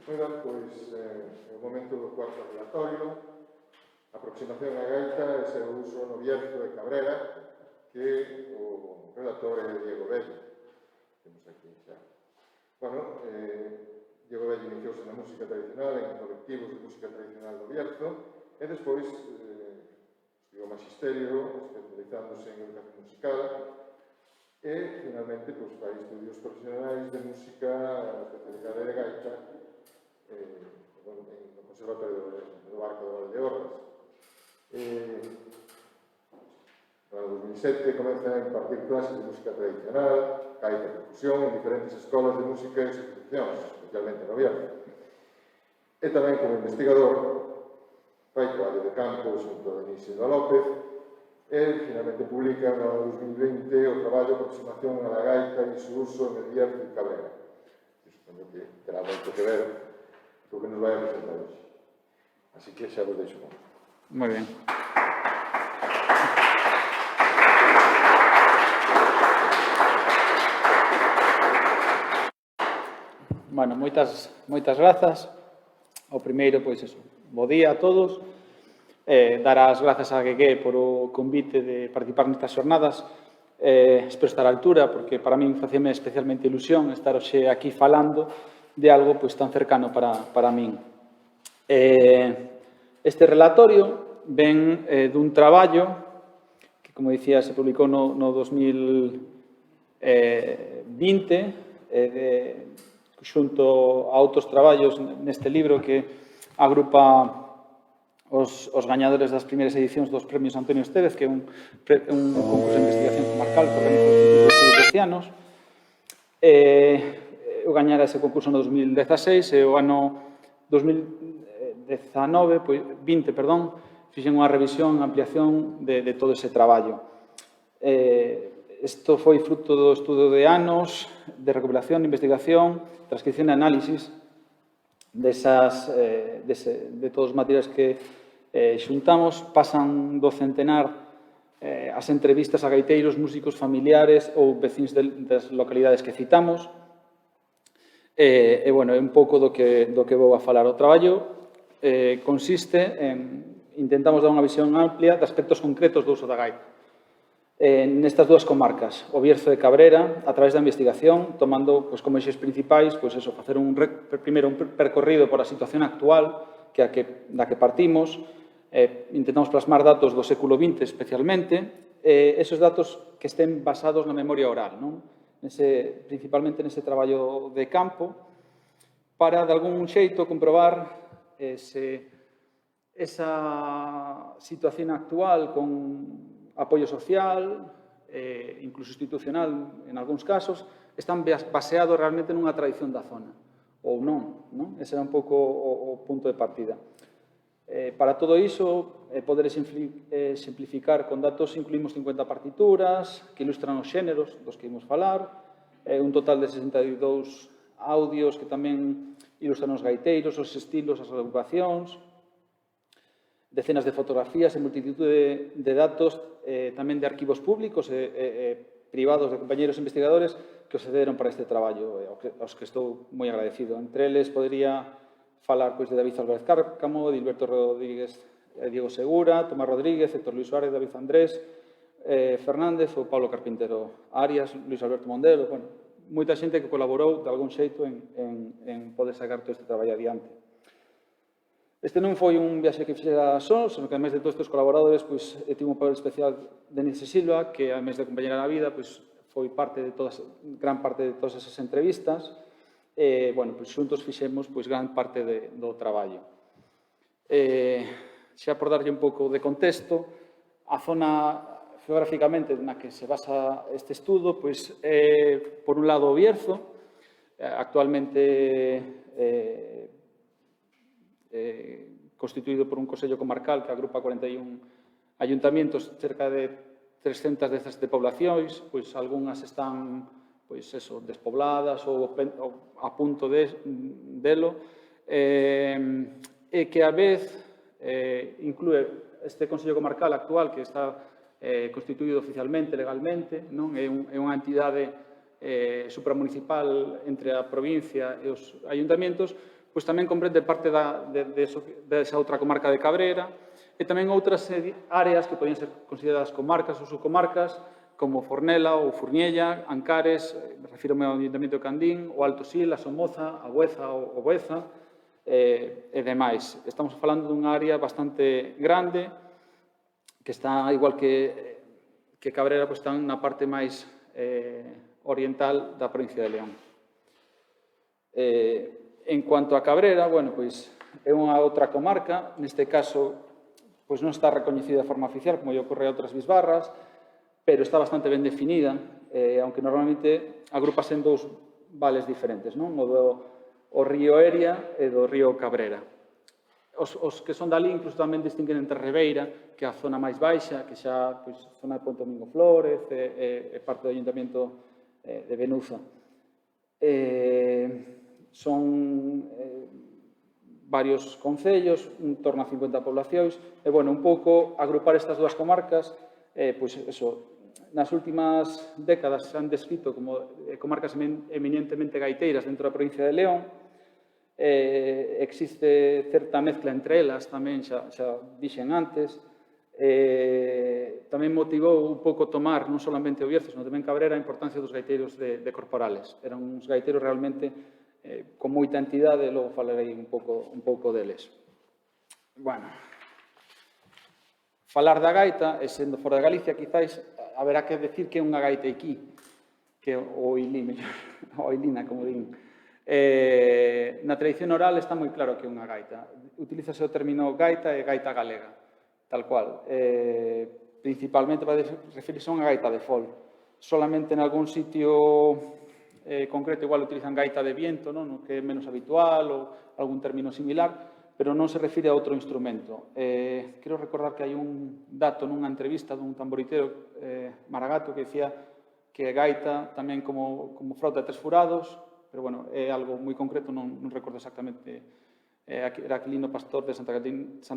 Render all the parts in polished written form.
Moi ben, pois, o momento do cuarto relatorio, aproximación á gaita e seu uso no Bierzo de Cabrera, que o relator é Diego Bello. Temos aquí xa. Bueno, Diego Bello iniciouse na música tradicional, en colectivos de música tradicional do Bierzo, e despois estudiou magisterio, especializándose en educación musical, e, finalmente, pois, fai estudios profesionais de música, a especialidade de gaita, no Conservatorio do Barco de Valdeorras. No ano 2007 comeza a impartir clases de música tradicional, gaita e percusión en diferentes escolas de música e institucións, especialmente no Bierzo. E tamén como investigador fai traballo de campo xunto a Denisio López e finalmente publica no ano 2020 o traballo Aproximación a la gaita e su uso en el Bierzo y Cabrera. Supoño que terá moito que ver co que nos vai a presentar hoxe. Así que xa vos deixo con. Moi ben. Bueno, moitas grazas. O primeiro, pois, eso, bo día a todos. Dar as grazas a Guegué por o convite de participar nestas xornadas. Espero estar á altura, porque para min faceme especialmente ilusión estar hoxe aquí falando de algo pois tan cercano para min. Este relatorio ven dun traballo que, como dicía, se publicou no 2020 xunto a outros traballos neste libro que agrupa os gañadores das primeiras edicións dos premios Antonio Estévez, que é un concurso de investigación comarcal que organiza o Instituto de Estudos Vecianos. Eu gañara ese concurso no 2016 e o ano 2019, 20, fixen unha revisión, ampliación de todo ese traballo. Isto foi fruto do estudo de anos de recopilación, de investigación, transcripción e análisis de todos os materiais que xuntamos. Pasan do centenar as entrevistas a gaiteiros, músicos familiares ou vecíns das localidades que citamos. Bueno, é un pouco do que vou a falar. O traballo consiste en intentamos dar unha visión amplia de aspectos concretos do uso da gaita nestas dúas comarcas, o Bierzo de Cabrera, a través da investigación, tomando como eixes principais, facer primeiro un percorrido por a situación actual da que partimos, intentamos plasmar datos do século XX especialmente, esos datos que estén basados na memoria oral, principalmente nese traballo de campo, para, de algún xeito, comprobar esa situación actual con apoio social, incluso institucional en algúns casos, están baseados realmente nunha tradición da zona, ou non? Ese era un pouco o punto de partida. Para todo iso, poder simplificar con datos, incluímos 50 partituras que ilustran os xéneros dos que imos falar, un total de 62 audios que tamén ilustran os gaiteiros, os estilos, as agrupacións, decenas de fotografías e multitude de datos tamén de arquivos públicos e privados de compañeros investigadores que os cederon para este traballo, aos que estou moi agradecido. Entre eles podería falar de David Álvarez Cárcamo, Dilberto Rodríguez, Diego Segura, Tomás Rodríguez, Héctor Luis Suárez, David Andrés, Fernández ou Pablo Carpintero Arias, Luis Alberto Mondelo, moita xente que colaborou de algún xeito en poder sacar todo este traballo adiante. Este non foi un viaxe que fixera só, senón que, ademais de todos estes colaboradores, tivo un papel especial Denise Silva, que, ademais de compañera na vida, foi gran parte de todas esas entrevistas. Xuntos fixemos gran parte do traballo. Xa por darlle un pouco de contexto, a zona geográficamente na que se basa este estudo é, por un lado, o Bierzo, actualmente constituído por un consello comarcal que agrupa 41 ayuntamientos, cerca de 300 dezas de poblacións, algunhas están despobladas ou a punto delo, e que a vez inclúe este consello comarcal actual que está constituído oficialmente, legalmente, é unha entidade supramunicipal entre a provincia e os ayuntamientos, pois tamén comprende parte desa outra comarca de Cabrera e tamén outras áreas que podían ser consideradas comarcas ou subcomarcas, como Fornela ou Furniella, Ancares, refírome ao Ayuntamiento de Candín, o Alto Sil, a Somoza, a Bueza ou Bueza, e demais. Estamos falando dunha área bastante grande, que está, igual que Cabrera, pois están na parte máis oriental da provincia de León. En cuanto a Cabrera, bueno, pois é unha outra comarca, neste caso, pois non está recoñecida de forma oficial, como lle ocorre a outras bisbarras, pero está bastante ben definida, aunque normalmente agrúpase en dous vales diferentes, non? O río Eria e do río Cabrera. Os que son dali incluso tamén distinguen entre Rebeira, que é a zona máis baixa, que xa, pois, zona de Ponte Domingo Flórez, e parte do Ayuntamiento de Benuza. Son varios concellos, en torno a 50 poblacións, e, bueno, un pouco agrupar estas dúas comarcas, pois, eso, nas últimas décadas se han descrito como comarcas eminentemente gaiteiras dentro da provincia de León. Existe certa mezcla entre elas, tamén xa dixen antes. Tamén motivou un pouco tomar non solamente o Bierzo, senón tamén Cabrera a importancia dos gaiteiros de Corporales. Eran uns gaiteiros realmente con moita entidade, e logo falarei un pouco deles. Bueno, falar da gaita, e sendo fora de Galicia, quizáis haberá que decir que é unha gaita aquí, que o ilí, o ilina, como din. Na tradición oral está moi claro que é unha gaita. Utilízase o término gaita e gaita galega, tal cual. Principalmente para referirse a unha gaita de fol. Solamente en algún sitio concreto igual utilizan gaita de viento, non? Que é menos habitual, ou algún término similar, pero non se refire a outro instrumento. Quero recordar que hai un dato nunha entrevista dun tamboritero maragato que dicía que gaita tamén como flauta de 3 furados, pero, bueno, é algo moi concreto, non recordo exactamente. Era Aquilino Pastor de Santa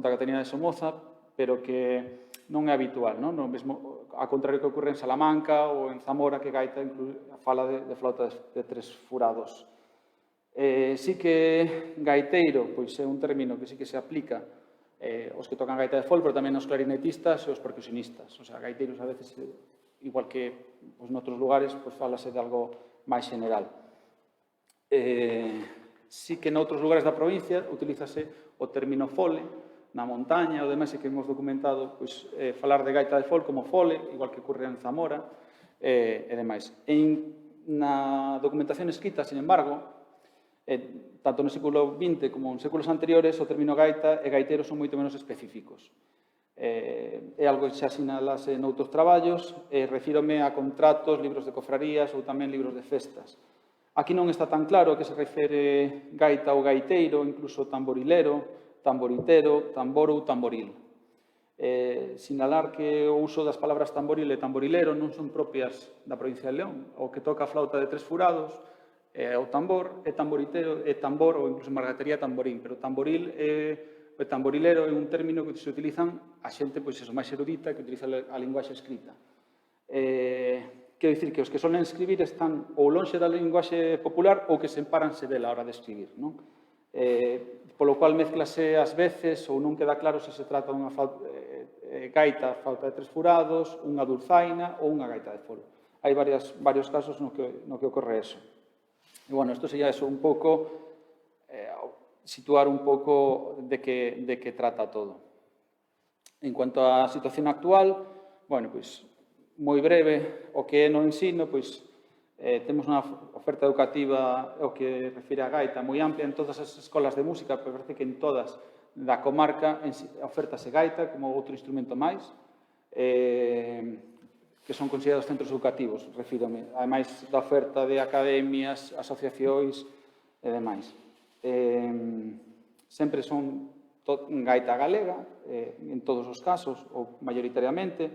Catarina de Somoza, pero que non é habitual, non? Mesmo, a contrario que ocorre en Salamanca ou en Zamora, que gaita fala de flauta de 3 furados. Sí que gaiteiro, pois é un término que sí que se aplica aos que tocan gaita de fol, pero tamén aos clarinetistas e aos percusionistas. O sea, gaiteiros a veces, igual que noutros lugares, pois falase de algo máis general. Sí que noutros lugares da provincia utilízase o término fole, na montaña, o demais, que hemos documentado, pois, falar de gaita de fol como fole, igual que ocorre en Zamora, e demais. Na documentación escrita, sin embargo, tanto no século XX como en séculos anteriores, o término gaita e gaiteiro son moito menos específicos. É algo que xa sinalase noutros traballos, refírome a contratos, libros de cofrarías ou tamén libros de festas. Aquí non está tan claro a que se refere gaita ou gaiteiro, incluso tamborilero, tamboritero, tambor ou tamboril. Sinalar que o uso das palabras tamboril e tamborilero non son propias da provincia de León. O que toca a flauta de 3 furados é o tambor, é tamboritero, é tambor, ou incluso en margatería tamborín, pero tamboril e tamborilero é un término que se utilizan a xente, pois, eso, máis erudita, que utiliza a linguaxe escrita. Quero dicir que os que solen escribir están ou lonxe da linguaxe popular ou que separanse dela a hora de escribir, non? Polo cual mezclase ás veces ou non queda claro se se trata dunha gaita, flauta de 3 furados, unha dulzaina ou unha gaita de fol. Hai varios casos no que ocorre eso. E, bueno, isto sería eso un pouco, situar un pouco de que trata todo. En cuanto á situación actual, bueno, pois, moi breve, o que é no ensino, pois, temos unha oferta educativa o que refire a gaita moi amplia en todas as escolas de música, pero parece que en todas da comarca ofertase gaita como outro instrumento máis, que son considerados centros educativos, refírome, ademais da oferta de academias, asociacións e demais. Sempre son gaita galega, en todos os casos, ou maioritariamente.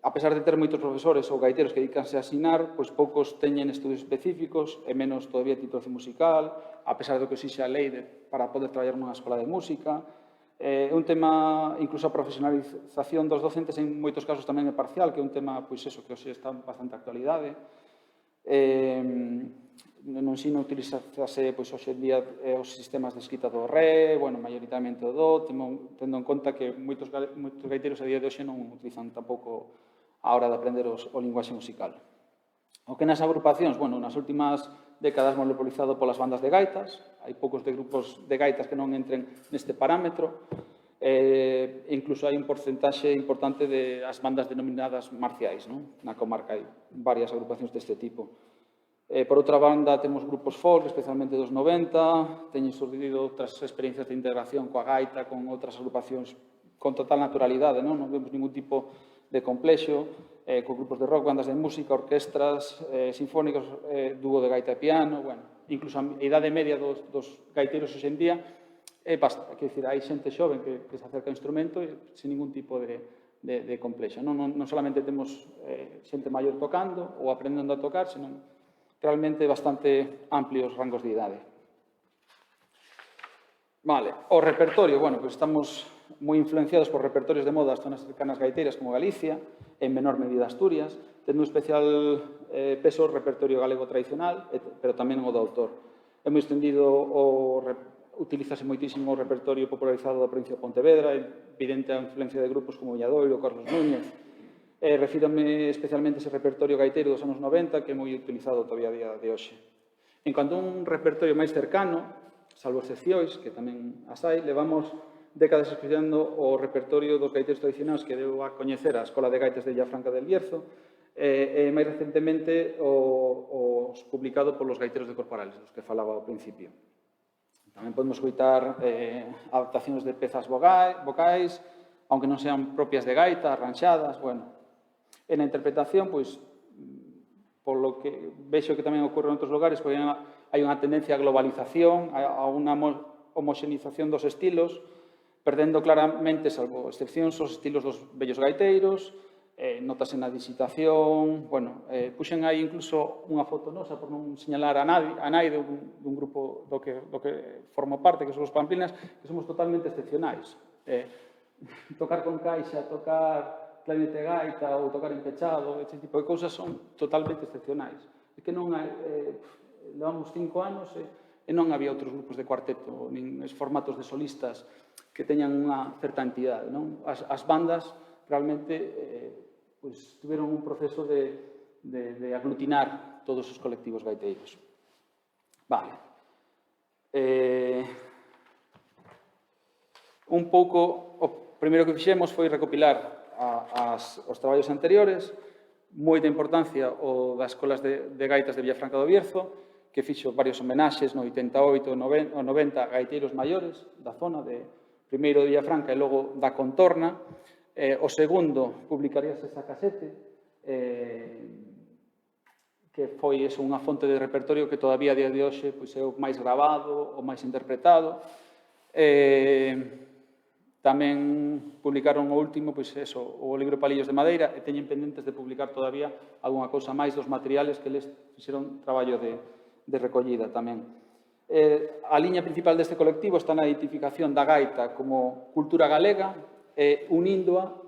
A pesar de ter moitos profesores ou gaiteiros que dedicanse a asinar, pois poucos teñen estudios específicos e menos todavía titulación musical, a pesar do que exixe a lei para poder traballar nunha escola de música. É un tema, incluso a profesionalización dos docentes en moitos casos tamén é parcial, que é un tema, pois eso, que hoxe está en bastante actualidade. no ensino utilizase pois, hoxe en día os sistemas de escrita do re, bueno, maioritariamente o do, tendo en conta que moitos gaiteiros a día de hoxe non utilizan tampouco a hora de aprender o linguaxe musical. O que nas agrupacións, bueno, nas últimas décadas monopolizado polas bandas de gaitas, hai poucos de grupos de gaitas que non entren neste parámetro, incluso hai un porcentaxe importante de as bandas denominadas marciais, non? Na comarca hai varias agrupacións deste tipo. Por outra banda, temos grupos folk, especialmente dos 90, teñen surdido outras experiencias de integración coa gaita, con outras agrupacións con total naturalidade, non vemos ningún tipo de complexo, con grupos de rock, bandas de música, orquestras, sinfónicos, dúo de gaita e piano, bueno, incluso a idade media dos gaiteiros hoxe en día, basta, quer dizer, hai xente xoven que se acerca ao instrumento sin ningún tipo de complexo. Non solamente temos xente maior tocando ou aprendendo a tocar, senón realmente bastante amplios rangos de idade. Vale, o repertorio, bueno, pues estamos moi influenciados por repertorios de moda das zonas cercanas gaiteiras como Galicia, en menor medida Asturias, tendo un especial peso o repertorio galego tradicional, pero tamén o do autor. É moi extendido utilízase moitísimo o repertorio popularizado da provincia de Pontevedra, evidente a influencia de grupos como Villadoiro, Carlos Núñez. Refírome especialmente a ese repertorio gaiteiro dos anos 90, que é moi utilizado todavía a día de hoxe. En cuanto a un repertorio máis cercano, salvo excepcións, que tamén as hai, levamos décadas estudiando o repertorio dos gaiteiros tradicionais que deu a coñecer a Escola de Gaitas de Villafranca del Bierzo, e máis recentemente os publicado polos gaiteiros de Corporales, dos que falaba ao principio. Tamén podemos escoitar adaptacións de pezas vocais, aunque non sean propias de gaita, arranxadas, bueno. En a interpretación, pois, polo que vexo que tamén ocorre en outros lugares, pois hai unha tendencia a globalización, a unha homoxenización dos estilos, perdendo claramente, salvo excepcións, os estilos dos vellos gaiteiros, notase na digitación, bueno, puxen aí incluso unha foto nosa, por non señalar a nai dun grupo do que formo parte, que son os Pamplinas, que somos totalmente excepcionais. Tocar con caixa, tocar clarinete gaita ou tocar en pechado, ese tipo de cousas son totalmente excepcionais. É que non hai, levamos 5 anos e non había outros grupos de cuarteto, nin formatos de solistas que teñan unha certa entidade, non? As bandas realmente tiveron un proceso de aglutinar todos os colectivos gaiteiros. Vale. Un pouco, o primeiro que fixemos foi recopilar os traballos anteriores, moita importancia o das escolas de gaitas de Villafranca do Bierzo, que fixo varios homenaxes no 88 o 90 gaiteiros maiores da zona, primeiro de Villafranca e logo da contorna. O segundo publicaríase esa casete, que foi unha fonte de repertorio que todavía a día de hoxe é o máis grabado, o máis interpretado. Tamén publicaron o último, o libro Palillos de Madeira, e teñen pendentes de publicar todavía algunha cousa máis dos materiales que eles fixeron traballo de recollida tamén. A liña principal deste colectivo está na identificación da gaita como cultura galega, uníndoa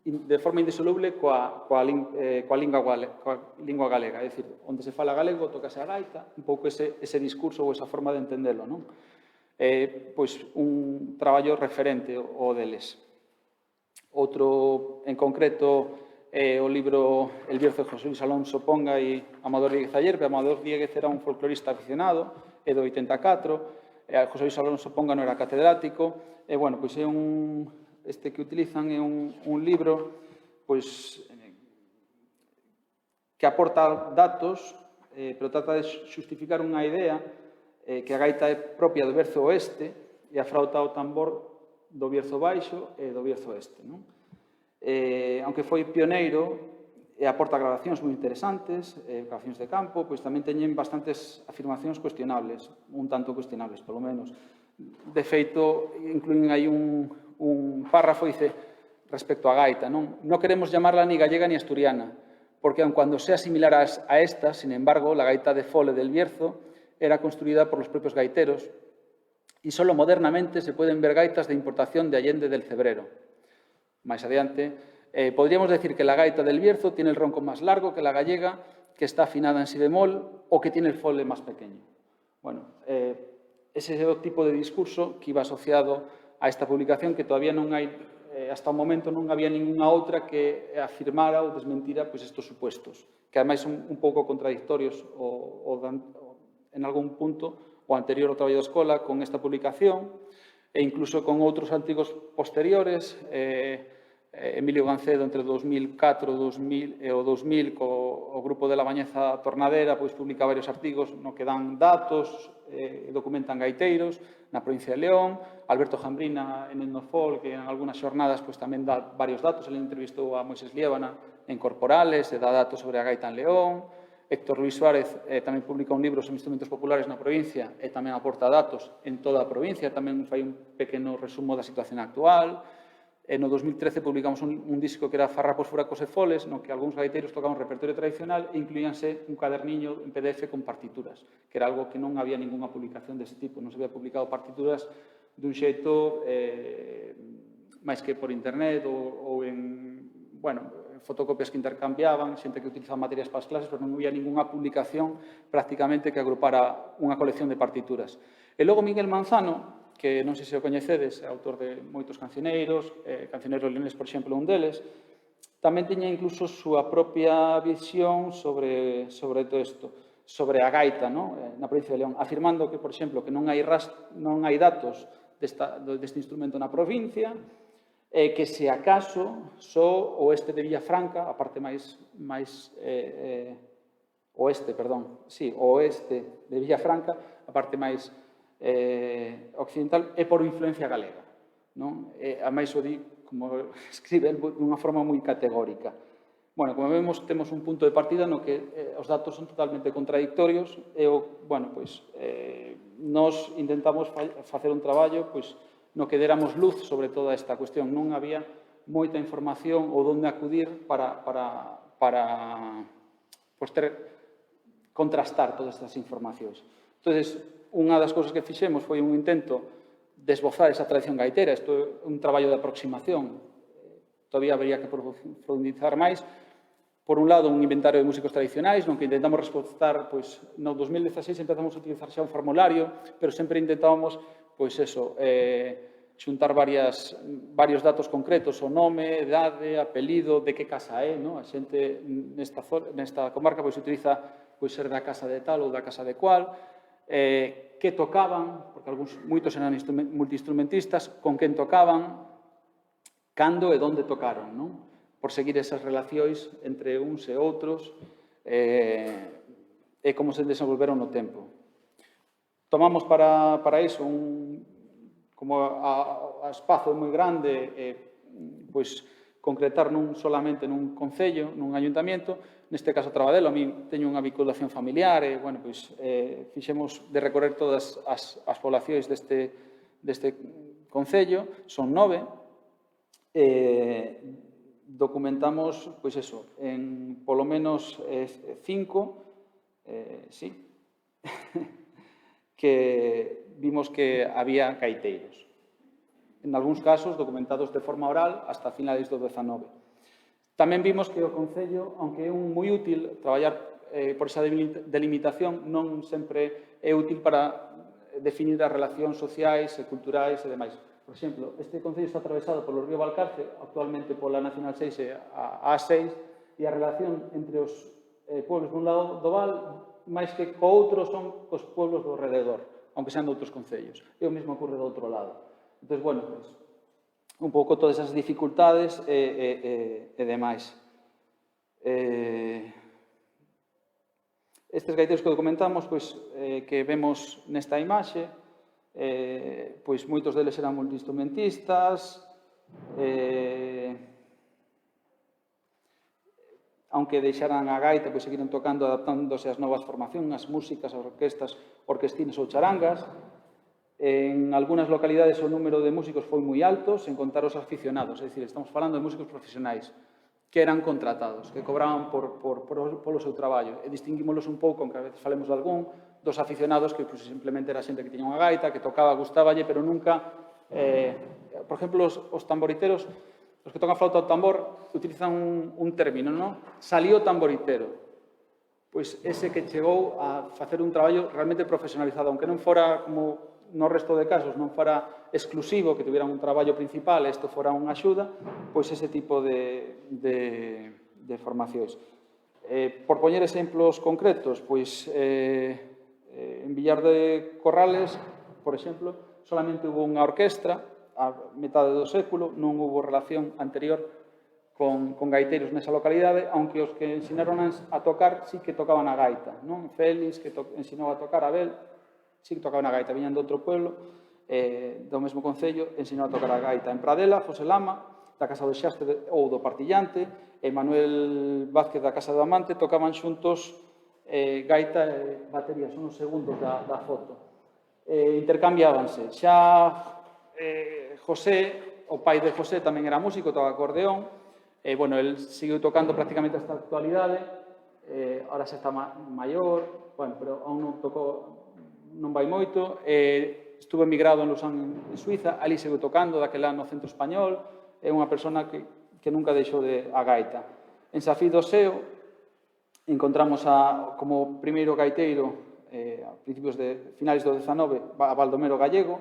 de forma indisoluble coa lingua galega, é dicir, onde se fala galego, tocase a gaita, un pouco ese discurso ou esa forma de entendelo, non? Pois un traballo referente o deles. Outro, en concreto, o libro El Bierzo de José Luis Alonso Ponga e Amador Dieguez Ayerbe. Amador Dieguez era un folclorista aficionado, é do 84, José Luis Alonso Ponga non era catedrático, e, bueno, pois é este que utilizan é un libro, pois, que aporta datos, pero trata de xustificar unha idea que a gaita é propia do Bierzo Oeste e a frauta ao tambor do Bierzo Baixo e do Bierzo Oeste. Aunque foi pioneiro e aporta grabacións moi interesantes, grabacións de campo, pois tamén teñen bastantes afirmacións cuestionables, un tanto cuestionables, polo menos. De feito, incluín aí un párrafo, dice, respecto a gaita, non queremos llamarla ni gallega ni asturiana, porque aun cuando sea similar a esta, sin embargo, la gaita de fole del Bierzo era construida por los propios gaiteros y solo modernamente se pueden ver gaitas de importación de Allende del Cebrero. Más adiante, podríamos decir que la gaita del Bierzo tiene el ronco más largo que la gallega, que que está afinada en si bemol o que tiene el fole más pequeño. Bueno, ese é o tipo de discurso que iba asociado a esta publicación, que todavía non hai, hasta o momento non había ninguna outra que afirmara ou desmentira pois, estes supuestos, que ademais son un pouco contradictorios en algún punto o anterior ao traballo da escola con esta publicación e incluso con outros antigos posteriores, Emilio Gancedo entre 2004 e o 2000 co grupo de La Bañeza Tornadera pois publica varios artigos no que dan datos, documentan gaiteiros na provincia de León, Alberto Jambrina en Etnofol, que en algunhas xornadas pois tamén dá varios datos, ele entrevistou a Moisés Liébana en Corporales e dá datos sobre a gaita en León, Héctor Luis Suárez tamén publica un libro sobre instrumentos populares na provincia e tamén aporta datos en toda a provincia, tamén fai un pequeno resumo da situación actual. No 2013 publicamos un disco que era Farrapos, Furacos e Foles, no que algúns gaiteiros tocaban repertorio tradicional e incluíanse un caderniño en PDF con partituras, que era algo que non había ninguna publicación dese tipo, non se había publicado partituras dun xeito máis que por internet ou en, bueno, fotocopias que intercambiaban, xente que utilizaba materias para as clases, pero non había ninguna publicación prácticamente que agrupara unha colección de partituras. E logo Miguel Manzano, que non sei se o coñecedes, é autor de moitos cancioneiros, Cancioneiros Leoneses, por exemplo, un deles, tamén tiña incluso súa propia visión sobre todo isto, sobre a gaita na provincia de León, afirmando que, por exemplo, que non hai datos deste instrumento na provincia, e que se acaso só o oeste de Villafranca, a parte máis oeste de Villafranca, a parte máis occidental, é por influencia galega. A máis o di, como escribe, dunha forma moi categórica. Bueno, como vemos, temos un punto de partida no que os datos son totalmente contradictorios e, bueno, pois, nos intentamos facer un traballo no que déramos luz sobre toda esta cuestión. Non había moita información ou onde acudir para contrastar todas estas informacións. Entón, unha das cousas que fixemos foi un intento de esbozar esa tradición gaitera. Isto é un traballo de aproximación. Todavía habría que profundizar máis. Por un lado, un inventario de músicos tradicionais, non que intentamos respostar, pois, no 2016 empezamos a utilizar xa un formulario, pero sempre intentábamos, pois, eso, xuntar varios datos concretos, o nome, idade, apelido, de que casa é, a xente nesta comarca pois utiliza ser da casa de tal ou da casa de cual, que tocaban, porque moitos eran multiinstrumentistas, con quen tocaban, cando e onde tocaron, por seguir esas relacións entre uns e outros e como se desenvolveron no tempo. Tomamos para iso como a espazo moi grande, pois concretar non solamente nun concello, nun ayuntamiento, neste caso Trabadelo, a mí teño unha vinculación familiar e, bueno, pois, fixemos de recorrer todas as poblacións deste concello, son 9, documentamos, pois eso, en polo menos 5, sí, que vimos que había gaiteiros. En algúns casos documentados de forma oral hasta finais do 19. Tamén vimos que o Concello, aunque é moi útil traballar por esa delimitación, non sempre é útil para definir as relacións sociais e culturais e demais. Por exemplo, este Concello está atravesado polo río Valcarce, actualmente pola Nacional 6 e a A6, e a relación entre os pueblos dun lado do val, máis que co outro, son cos pueblos do alrededor, aunque sean de outros concellos. E o mesmo ocorre do outro lado. Entón, bueno, pues, un pouco todas esas dificultades e demais. Estes gaiteiros que documentamos, pois, que vemos nesta imaxe, pois moitos deles eran multiinstrumentistas, aunque deixaran a gaita, pois seguiron tocando, adaptándose ás novas formacións, as músicas, as orquestas, orquestinas ou charangas. En algunhas localidades o número de músicos foi moi alto, sen contar os aficionados, é dicir, estamos falando de músicos profesionais que eran contratados, que cobraban polo seu traballo. E distinguímolos un pouco, aunque a veces falemos de algún, dos aficionados que simplemente era xente que tiña unha gaita, que tocaba, gustáballe, pero nunca... Por exemplo, os tamboriteros, os que tocan flauta ao tambor, utilizan un término, non? Salió tamboritero. pois ese que chegou a facer un traballo realmente profesionalizado, aunque non fora como no resto de casos, non fora exclusivo, que tuviera un traballo principal, isto fora unha axuda, pois ese tipo de formacións. Por poñer exemplos concretos, pois en Villar de Corrales, por exemplo, solamente hubo unha orquestra a metade do século, non hubo relación anterior con gaiteiros nesa localidade, aunque os que ensinaron a tocar sí que tocaban a gaita, non? Félix, que ensinou a tocar, Abel, sí que tocaban a gaita, viñan de outro pueblo, do mesmo concello, ensinou a tocar a gaita. En Pradela, José Lama, da Casa do Xaste ou do Partillante, e Manuel Vázquez da Casa do Amante tocaban xuntos gaita e batería, son os segundos da foto. Intercambiábanse. Xa José, o pai de José, tamén era músico, toca acordeón, bueno, el seguiu tocando prácticamente hasta a actualidade, ahora xa está maior, bueno, pero aún non tocou, non vai moito, estuvo emigrado en Lausanne, en Suiza, ali seguiu tocando, daquela no centro español, é unha persona que nunca deixou a gaita. En Safí do Seo encontramos como primeiro gaiteiro, a principios de finales do XIX, a Baldomero Gallego,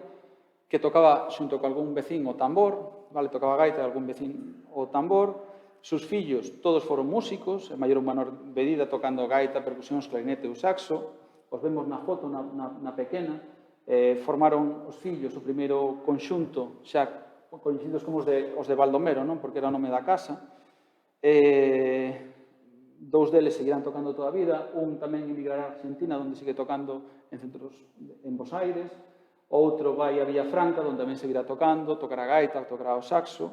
que tocaba xunto con algún vecín o tambor, vale, tocaba gaita e algún vecín o tambor. Sus fillos todos foron músicos, en maior ou menor medida tocando gaita, percusións, clarinete ou saxo. Os vemos na foto, na pequena. Formaron os fillos o primeiro conxunto, xa coñecidos como os de Baldomero, non? Porque era o nome da casa. Dous deles seguirán tocando toda a vida, un tamén emigrará a Argentina, onde sigue tocando en centros en Bos Aires, outro vai a Villafranca, onde tamén seguirá tocando, tocará gaita, tocará o saxo.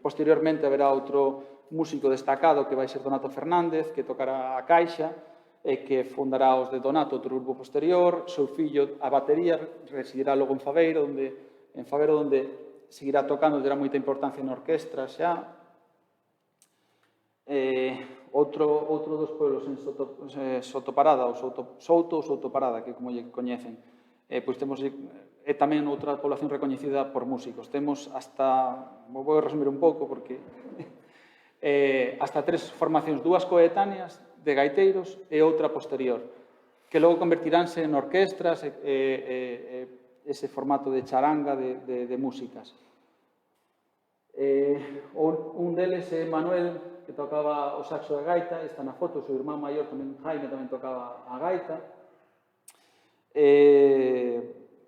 Posteriormente haberá outro músico destacado que vai ser Donato Fernández, que tocará a caixa, que fundará os de Donato, outro grupo posterior. Seu fillo, a batería, residirá logo en Faveiro, onde seguirá tocando, terá moita importancia na orquestra xa. Outro dos pueblos en Sotoparada, ou Souto ou Sotoparada, que como lle coñecen, pois temos tamén outra población recoñecida por músicos. Temos hasta, vou resumir un pouco, porque hasta 3 formacións, 2 coetáneas de gaiteiros e outra posterior, que logo convertiránse en orquestras, ese formato de charanga de músicas. Un deles é Manuel, que tocaba o saxo e a gaita, está na foto, o seu irmán maior, Jaime, tamén tocaba a gaita.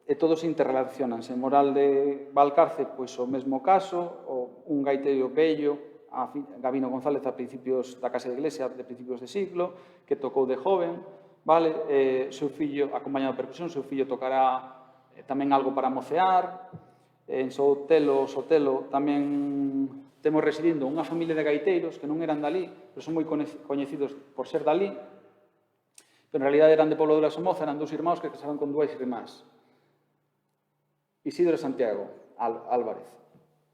E todos interrelacionanse. En Moral de Valcarce, pois o mesmo caso, un gaiteiro vello, Gabino González, a principios da Casa da Iglesia, de principios de siglo, que tocou de joven, vale? Seu fillo, acompañado de percusión, seu fillo tocará tamén algo para mocear. En Sotelo tamén temos residindo unha familia de gaiteiros que non eran dali, pero son moi coñecidos por ser dali, pero en realidad eran de Poblo de la Somoza, eran 2 irmãos que casaban con 2 irmás. Isidro e Santiago Álvarez.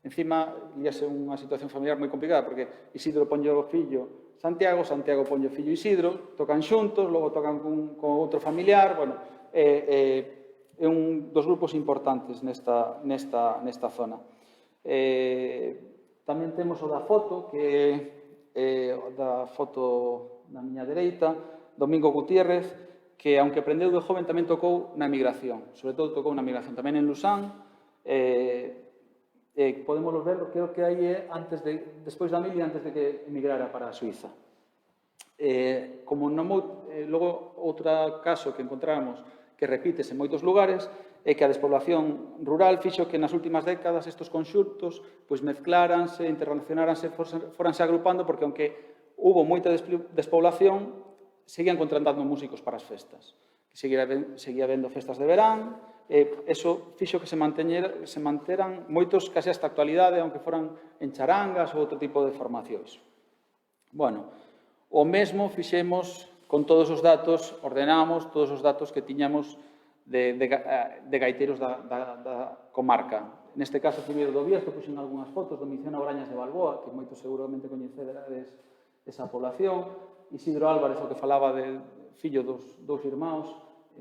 Encima, íase unha situación familiar moi complicada, porque Isidro ponlle o fillo Santiago, Santiago ponlle o fillo Isidro, tocan xuntos, logo tocan con outro familiar, bueno, é un dos grupos importantes nesta zona. Tamén temos o da foto, que é da foto na miña dereita, Domingo Gutiérrez, que, aunque aprendeu de joven, tamén tocou na emigración. Sobre todo tocou na emigración, tamén en Lausanne. Podemos verlo, creo que aí é despois da mili, antes de que emigrara para a Suiza. Logo, outro caso que encontramos que repítese en moitos lugares é que a despoblación rural fixo que nas últimas décadas estes conxuntos mezcláranse, interrelacionáranse, foranse agrupando, porque aunque hubo moita despoblación, seguían contratando músicos para as festas. Seguía habendo festas de verán, eso fixo que se manteran moitos case hasta a actualidade, aunque foran en charangas ou outro tipo de formacións. Bueno, o mesmo fixemos con todos os datos, ordenamos todos os datos que tiñamos de gaiteiros da comarca. Neste caso, primeiro do Bierzo, puxen algunhas fotos do Misión Obrañas de Balboa, que moitos seguramente coñecedes esa población. Isidro Álvarez, o que falaba de fillo dos 2 irmãos,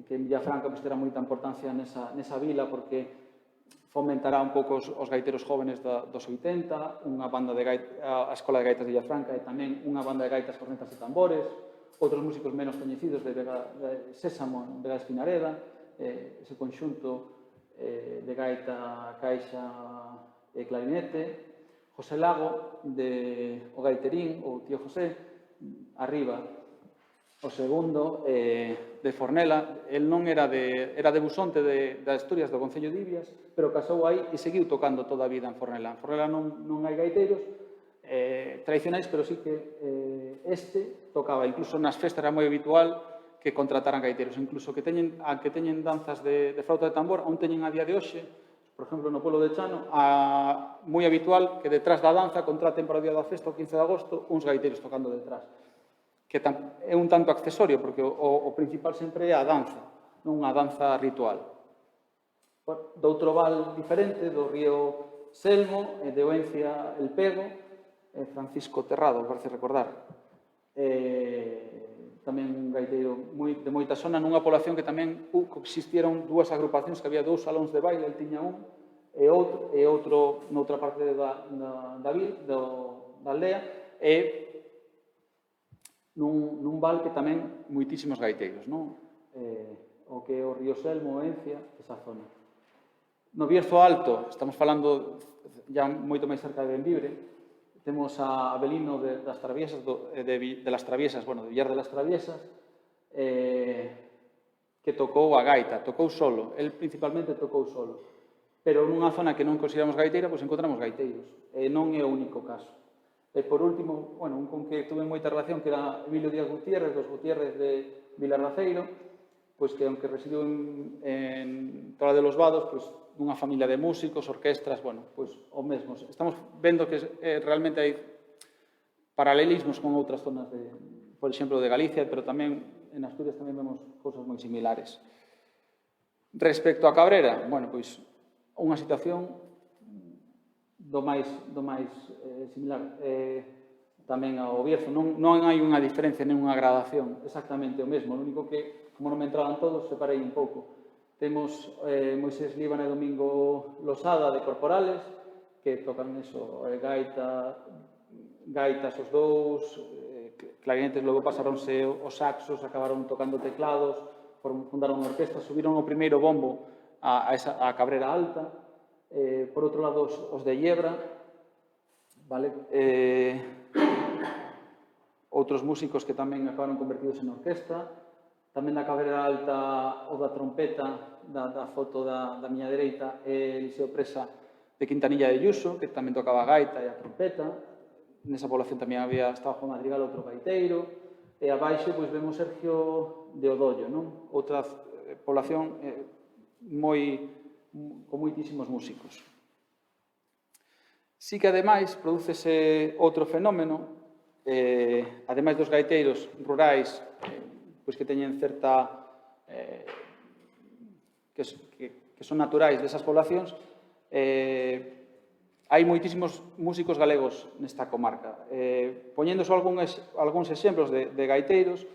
que en Villafranca era moita importancia nesa vila, porque fomentará un pouco os gaiteros jóvenes dos 80, unha banda de a Escola de Gaitas de Villafranca e tamén unha banda de gaitas, cornetas e tambores, outros músicos menos coñecidos de Sésamo, Vega Espinareda, ese conxunto de gaita, caixa e clarinete, José Lago, de o gaiterín, o tío José, arriba. O segundo, de Fornela, el non era de Busonte, de Asturias, do Concello de Ibias, pero casou aí e seguiu tocando toda a vida en Fornela. En Fornela non hai gaiteiros tradicionais, pero sí que este tocaba. Incluso nas festas era moi habitual que contrataran gaiteiros. Incluso que teñen danzas de flauta de tambor, aún teñen a día de hoxe, por exemplo, no pueblo de Chano, moi habitual que detrás da danza contraten para o día da festa, o 15 de agosto, uns gaiteiros tocando detrás. Que é un tanto accesorio, porque o principal sempre é a danza, non unha danza ritual. Doutro val diferente, do río Selmo, de Oencia el Pego, Francisco Terrado, parece recordar. Tamén un gaiteiro de moita zona, nunha población que tamén existieron dúas agrupacións, que había dous salóns de baile, el tiña un, e outro noutra parte da aldea, e nun val que tamén moitísimos gaiteiros, non? O que é o río Selmo, Oencia, esa zona. No Bierzo Alto, estamos falando ya moito máis cerca de Benvibre, temos a Abelino de Las Traviesas, bueno, de Villar de las Traviesas, que tocou a gaita, tocou solo, el principalmente tocou solo, pero nunha zona que non consideramos gaiteira, pois encontramos gaiteiros, e non é o único caso. E por último, bueno, un con que tuve moita relación, que era Emilio Díaz Gutiérrez, dos Gutiérrez de Vilarraceiro, pois que, aunque residiu en Tola de los Vados, pois nunha familia de músicos, orquestras, bueno, pois o mesmo. Estamos vendo que realmente hai paralelismos con outras zonas, por exemplo, de Galicia, pero tamén en Asturias tamén vemos cousas moi similares. Respecto a Cabrera, bueno, pois unha situación do máis similar. Tamén ao Bierzo. Non hai unha diferencia, nen unha gradación, exactamente o mesmo. O único que, como non me entraban todos, separei un pouco. Temos Moisés Líbana e Domingo Losada de Corporales, que tocan eso, gaitas os dous, clarinetes, logo pasaronse os saxos, acabaron tocando teclados, fundaron unha orquesta, subiron o primeiro bombo a Cabrera Alta. Por outro lado, os de Yebra, vale? Outros músicos que tamén acabaron convertidos en orquesta. Tamén da Cabrera Alta, o da trompeta, da foto da miña dereita, Eliseo Presa de Quintanilla de Yuso, que tamén tocaba a gaita e a trompeta. Nesa población tamén estaba Juan Madrigal, outro gaiteiro. E abaixo, pois, vemos Sergio de Odollo, non? Outra población con moitísimos músicos. Sí que, ademais, prodúcese outro fenómeno, ademais dos gaiteiros rurais, pois que teñen certa... que son naturais desas poblacións, hai moitísimos músicos galegos nesta comarca. Poñendo só algúns exemplos de gaiteiros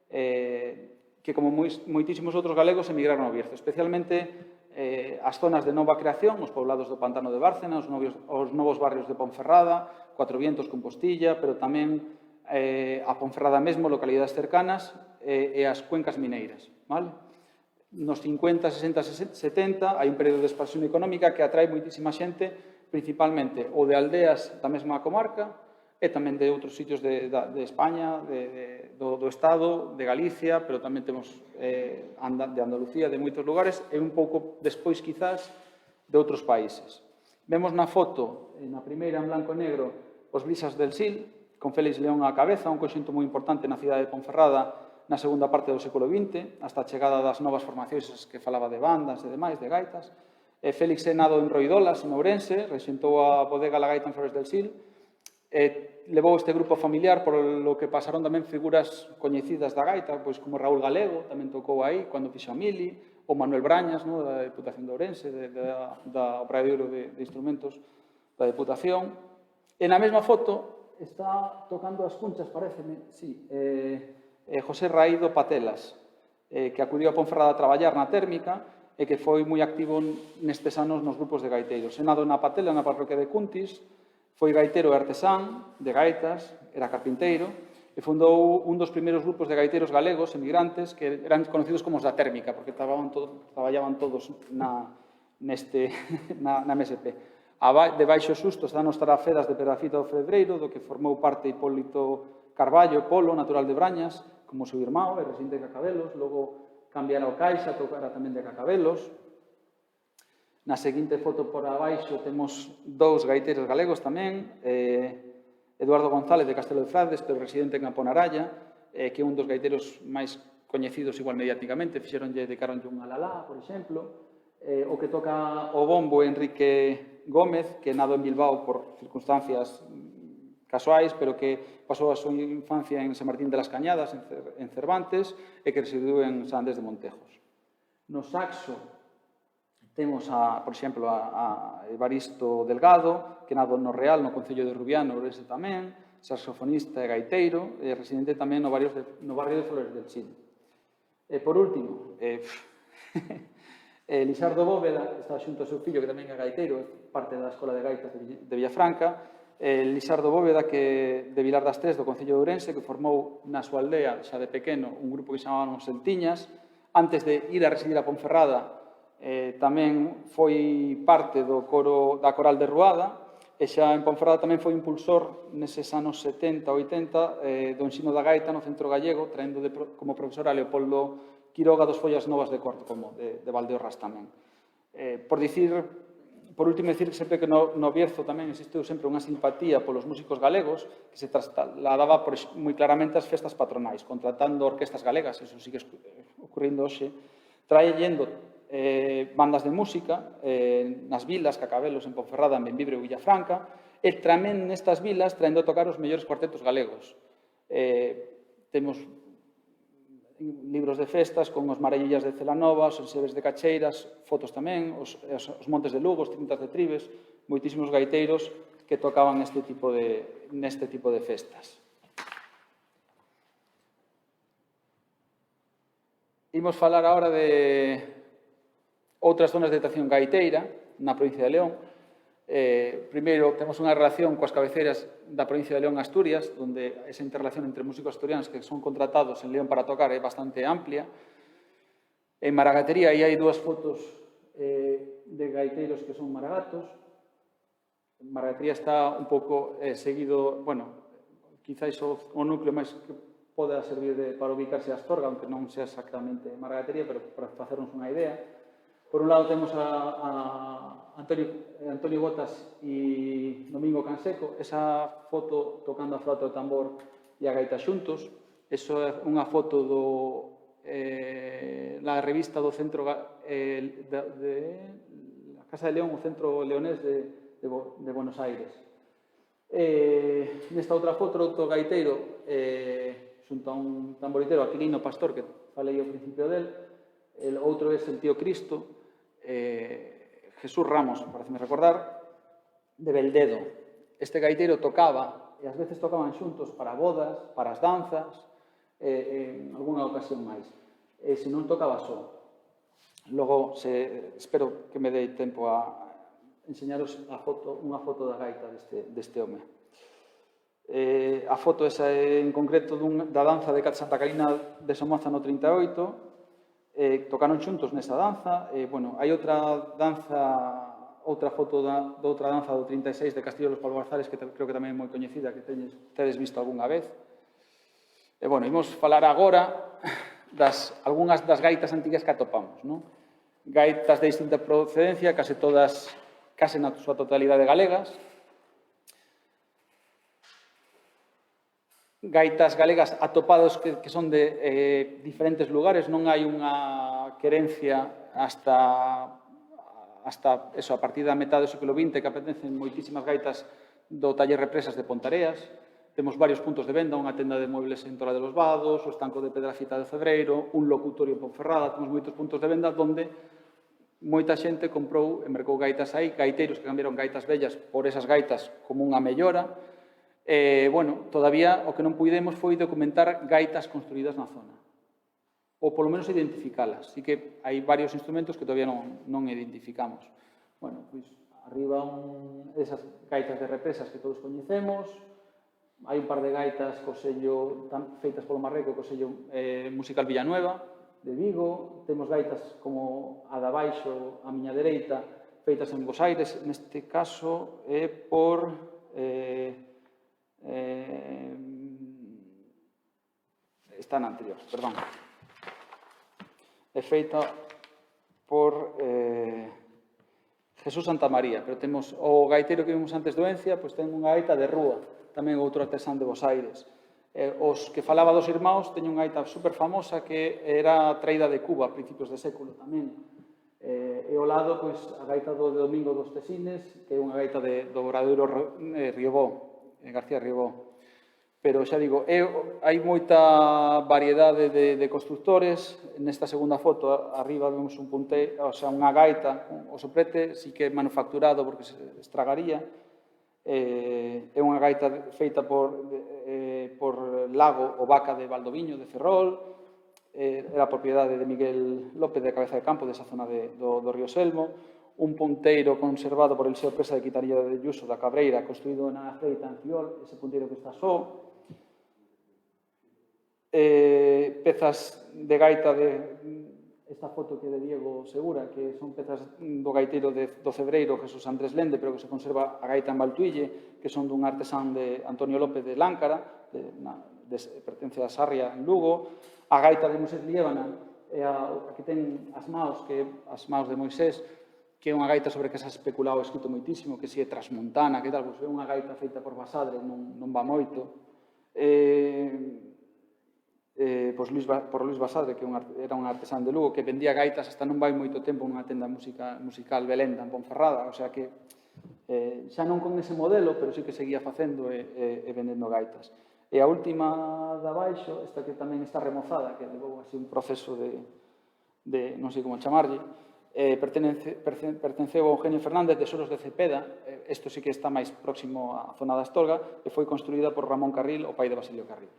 que, como moitísimos outros galegos, emigraron ao Bierzo, especialmente as zonas de nova creación, os poblados do Pantano de Bárcena, os novos barrios de Ponferrada, Cuatro Vientos, Compostilla, pero tamén a Ponferrada mesmo, localidades cercanas, e as cuencas mineiras. Nos 50, 60, 70 hai un período de expansión económica que atrae moitísima xente, principalmente o de aldeas da mesma comarca e tamén de outros sitios de España, do Estado, de Galicia, pero tamén temos de Andalucía, de moitos lugares, e un pouco despois, quizás, de outros países. Vemos na foto, na primeira, en blanco e negro, os Brisas del Sil, con Félix León á cabeza, un conxunto moi importante na cidade de Ponferrada na segunda parte do século XX, hasta a chegada das novas formacións que falaba de bandas e demais, de gaitas. Félix é nado en Roidolas, en Ourense, rexentou a bodega La Gaita en Flores del Sil, levou este grupo familiar por lo que pasaron tamén figuras coñecidas da gaita, pois como Raúl Galego, tamén tocou aí, cando fixo a Mili, ou Manuel Brañas, da Deputación de Ourense, da Obradoiro de Instrumentos da Deputación. E na mesma foto está tocando as cunchas, pareceme, sí, José Raído Patelas, que acudiu a Ponferrada a traballar na térmica e que foi moi activo nestes anos nos grupos de gaiteiros. Senado na Patela, na parroquia de Cuntis, foi gaiteiro e artesán de gaitas, era carpinteiro, e fundou un dos primeiros grupos de gaiteiros galegos, emigrantes, que eran conocidos como os da térmica, porque traballaban todos na MSP. Debaixo xusto están os Tarafedas de Pedafita do Febreiro, do que formou parte Hipólito Carballo, Polo, natural de Brañas, como seu irmão, e residente de Cacabelos, logo cambiara ao Caixa, tocara tamén de Cacabelos. Na seguinte foto por abaixo temos dous gaiteiros galegos tamén, Eduardo González de Castelo de Frades, pero residente en Aponaralla, que é un dos gaiteiros máis coñecidos igual mediáticamente, dedicaronlle un alalá, por exemplo. O que toca o bombo Enrique Gómez, que nado en Bilbao por circunstancias casuais, pero que pasou a súa infancia en San Martín de las Cañadas, en Cervantes, e que residiu en San Andrés de Montejos. No saxo temos, por exemplo, a Evaristo Delgado, que nado no Real, no Concello de Rubiano, Ourense tamén, saxofonista e gaiteiro, e residente tamén no barrio de Flores del Chin. E, por último, Lisardo Bóveda, está xunto ao seu fillo, que tamén é gaiteiro, parte da Escola de Gaitas de Villafranca. Lisardo Bóveda, que de Vilar das Tres, do Concello de Ourense, que formou na súa aldea, xa de pequeno, un grupo que se chamaban os Celtiñas. Antes de ir a residir a Ponferrada, tamén foi parte do coro da Coral de Ruada, e xa en Ponferrada tamén foi impulsor neses anos 70, 80 do ensino da gaita no Centro Gallego, traendo como profesor a Leopoldo Quiroga dos Follas Novas de Corto, de Valdeorras tamén. Por último, decir sempre que no Bierzo tamén existiu sempre unha simpatía polos músicos galegos que se trasladaba moi claramente ás festas patronais, contratando orquestas galegas, eso sigue ocurrindo hoxe, traendo bandas de música nas vilas, Cacabelos, en Ponferrada, en Bembibre ou Villafranca, e tamén nestas vilas traendo a tocar os mellores cuartetos galegos. Temos libros de festas con os Marellillas de Celanova, os Ensebes de Cacheiras, fotos tamén, os Montes de Lugo, os Trintas de Tribes, moitísimos gaiteiros que tocaban neste tipo de festas. Imos falar agora de outras zonas de atracción gaiteira na provincia de León. Primeiro, temos unha relación coas cabeceiras da provincia de León, Asturias, onde esa interrelación entre músicos asturianos que son contratados en León para tocar é bastante amplia. En Maragatería, aí hai dúas fotos de gaiteiros que son maragatos. Maragatería está un pouco seguido, bueno, quizáis o núcleo máis que poda servir para ubicarse a Astorga, aunque non sea exactamente Maragatería, pero para facernos unha idea. Por un lado temos a Antonio Botas e Domingo Canseco, esa foto tocando a flauta e o tambor e a gaita xuntos. Eso é unha foto da revista do centro da Casa de León, o Centro Leonés de Buenos Aires. Nesta outra foto, outro gaiteiro xunto a un tamboritero, Aquilino Pastor, que falei ao principio del. El outro é el Tío Cristo, Jesús Ramos, pareceme recordar, de Beldedo. Este gaiteiro tocaba, e ás veces tocaban xuntos para bodas, para as danzas, en algunha ocasión máis. E se non tocaba só. Logo, espero que me dei tempo a enseñaros unha foto da gaita deste home. A foto esa en concreto da danza de Santa Carina de Somoza no 38, tocaron xuntos nesa danza. Hai outra foto da outra danza do 36 de Castillo de los Palvarzares, que creo que tamén é moi coñecida, que tedes visto algunha vez. Imos falar agora algunhas das gaitas antigas que atopamos. Gaitas de distinta procedencia, case na súa totalidade galegas. Gaitas galegas atopados que son de diferentes lugares, non hai unha querencia hasta a partir da metade do século XX que pertencen moitísimas gaitas do taller Represas de Pontareas. Temos varios puntos de venda, unha tenda de muebles en Torre de los Vados, o estanco de Pedrafita de Febreiro, un locutorio en Ponferrada. Temos moitos puntos de venda onde moita xente comprou e mercou gaitas aí, gaiteiros que cambiaron gaitas vellas por esas gaitas como unha mellora. Todavía o que non puidemos foi documentar gaitas construídas na zona. ou polo menos identificalas. Así que hai varios instrumentos que todavía non identificamos. Bueno, pois, arriba esas gaitas de represas que todos coñecemos, hai un par de gaitas co sello feitas polo Marreco, co sello musical Villanueva, de Vigo, temos gaitas como a da baixo, a miña dereita, feitas en Bos Aires, neste caso é por está na anterior, perdón. É feita por Jesús Santamaría, pero temos o gaiteiro que vimos antes do Encia, pois ten unha gaita de rúa, tamén outro artesán de Bos Aires. Os que falaba dos irmãos, teñen unha gaita super famosa que era traída de Cuba a principios de século tamén. E ao lado, pois, a gaita do Domingo dos Tesines, que é unha gaita do Obradoiro Riobó, García Riobó. Pero, xa digo, hai moita variedade de constructores. Nesta segunda foto, arriba vemos un punteiro, o sea, unha gaita, o soprete, sí que é manufacturado porque se estragaría. É unha gaita feita por Lago o Vaca de Valdoviño, de Ferrol. Era propiedade de Miguel López de Cabeza de Campo, desa zona do Río Selmo. Un punteiro conservado por el Seo Presa de Quintanilla de Yuso da Cabreira, construído na Freita en Fiol, ese punteiro que está só. Pezas de gaita esta foto que é de Diego Segura, que son pezas do gaiteiro do Cebreiro, Jesús Andrés Lende, pero que se conserva a gaita en Valtuille, que son dun artesán de Antonio López de Láncara, pertence a Sarria en Lugo. A gaita de Moisés Liébana, que ten as maos de Moisés, que é unha gaita sobre que se ha especulado, escrito moitísimo, que si é transmontana, que tal, pois é unha gaita feita por Basadre, non va moito. Por Luis Basadre, que era un artesán de Lugo, que vendía gaitas hasta non vai moito tempo nunha tenda musical Belenda en Ponferrada, o sea que xa non con ese modelo, pero sí que seguía facendo e vendendo gaitas. E a última da baixo, esta que tamén está remozada, que levou así un proceso de non sei como chamarlle, pertenceu a Eugenio Fernández de Soros de Cepeda, isto sí que está máis próximo á zona da Astorga, e foi construída por Ramón Carril, o pai de Basilio Carril.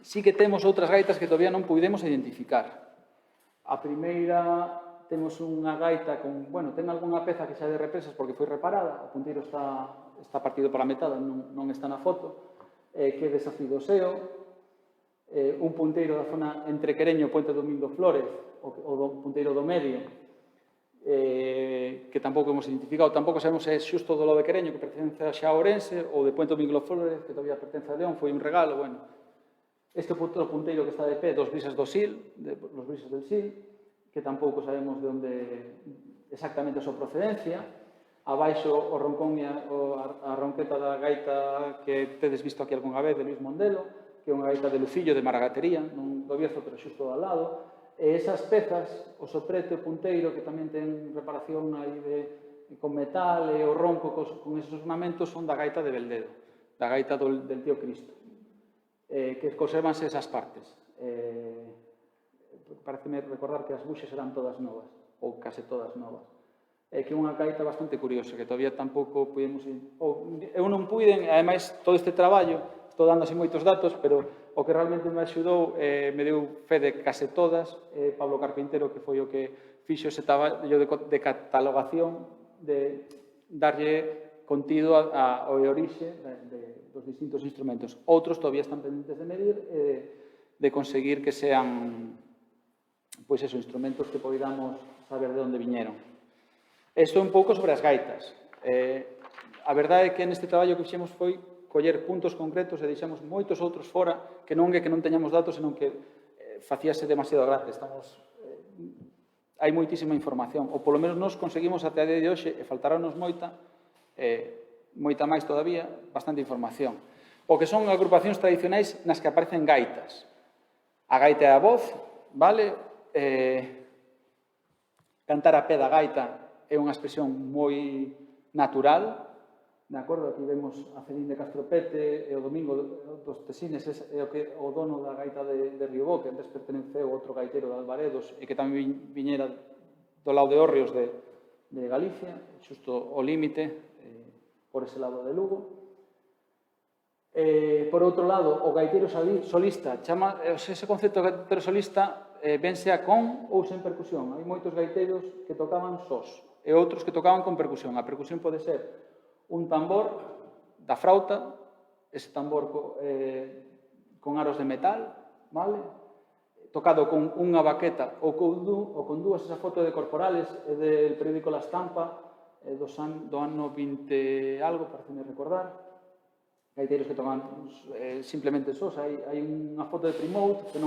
Sí que temos outras gaitas que todavía non pudemos identificar. A primeira, temos unha gaita con, bueno, ten algunha peza que xa de represas porque foi reparada, o punteiro está partido pola metade, non está na foto, que é de Sacido Seo, un punteiro da zona entre Quereño e Puente Domingo Flórez, o punteiro do medio, que tampouco hemos identificado, tampouco sabemos se é xusto do lo de Quereño, que pertence a Ourense, ou de Puente Domingo Flórez, que todavía pertence a León, foi un regalo, bueno. Este outro punteiro que está de pé, dos brises do Sil, los brises del Sil, que tampouco sabemos de onde exactamente a súa procedencia. Abaixo o roncón e a ronqueta da gaita que tedes visto aquí algunha vez, de Luis Mondelo, que é unha gaita de Lucillo, de Maragatería, non do Bierzo, pero xusto ao lado. E esas pezas, o soprete, o punteiro, que tamén ten reparación aí con metal, e o ronco con esos ornamentos, son da gaita de Beldedo, da gaita del Tío Cristo, que conservanse esas partes. Pareceme recordar que as buxes eran todas novas, ou case todas novas. Que é unha gaita bastante curiosa, que todavía tampouco pudemos... Eu non puiden, ademais, todo este traballo, estou dando así moitos datos, pero o que realmente me axudou, me deu fe de case todas, Pablo Carpintero, que foi o que fixo ese traballo de catalogación, de darlle contido ao orixe dos distintos instrumentos. Outros todavía están pendentes de medir, de conseguir que sean, pois eso, instrumentos que podamos saber de onde viñeron. Isto é un pouco sobre as gaitas. A verdade é que neste traballo que fixemos foi coller puntos concretos e deixamos moitos outros fora, que non é que non teñamos datos, senón que facíase demasiado grande. Hai moitísima información, ou polo menos nos conseguimos até a día de hoxe, e faltarános moita máis todavía, bastante información. O que son agrupacións tradicionais nas que aparecen gaitas. A gaita é a voz, vale? Cantar a pé da gaita é unha expresión moi natural, de acordo? Aquí vemos a Celín de Castropete e o Domingo dos Tesines, é o dono da gaita de Riobó, que antes pertenceu a outro gaiteiro de Alvaredos e que tamén viñera do lado de Hórreos de Galicia, xusto o límite, por ese lado de Lugo. Por outro lado, o gaiteiro solista, ese concepto de gaiteiro solista vense a con ou sen percusión. Hai moitos gaiteiros que tocaban sós e outros que tocaban con percusión. A percusión pode ser un tambor da frauta, ese tambor con aros de metal, vale? Tocado con unha baqueta ou con dúas. Esa foto de Corporales é del periódico La Estampa do ano 20 algo, pareceme recordar. Gaiteiros que tocan simplemente sós. Hai unha foto de Primouth que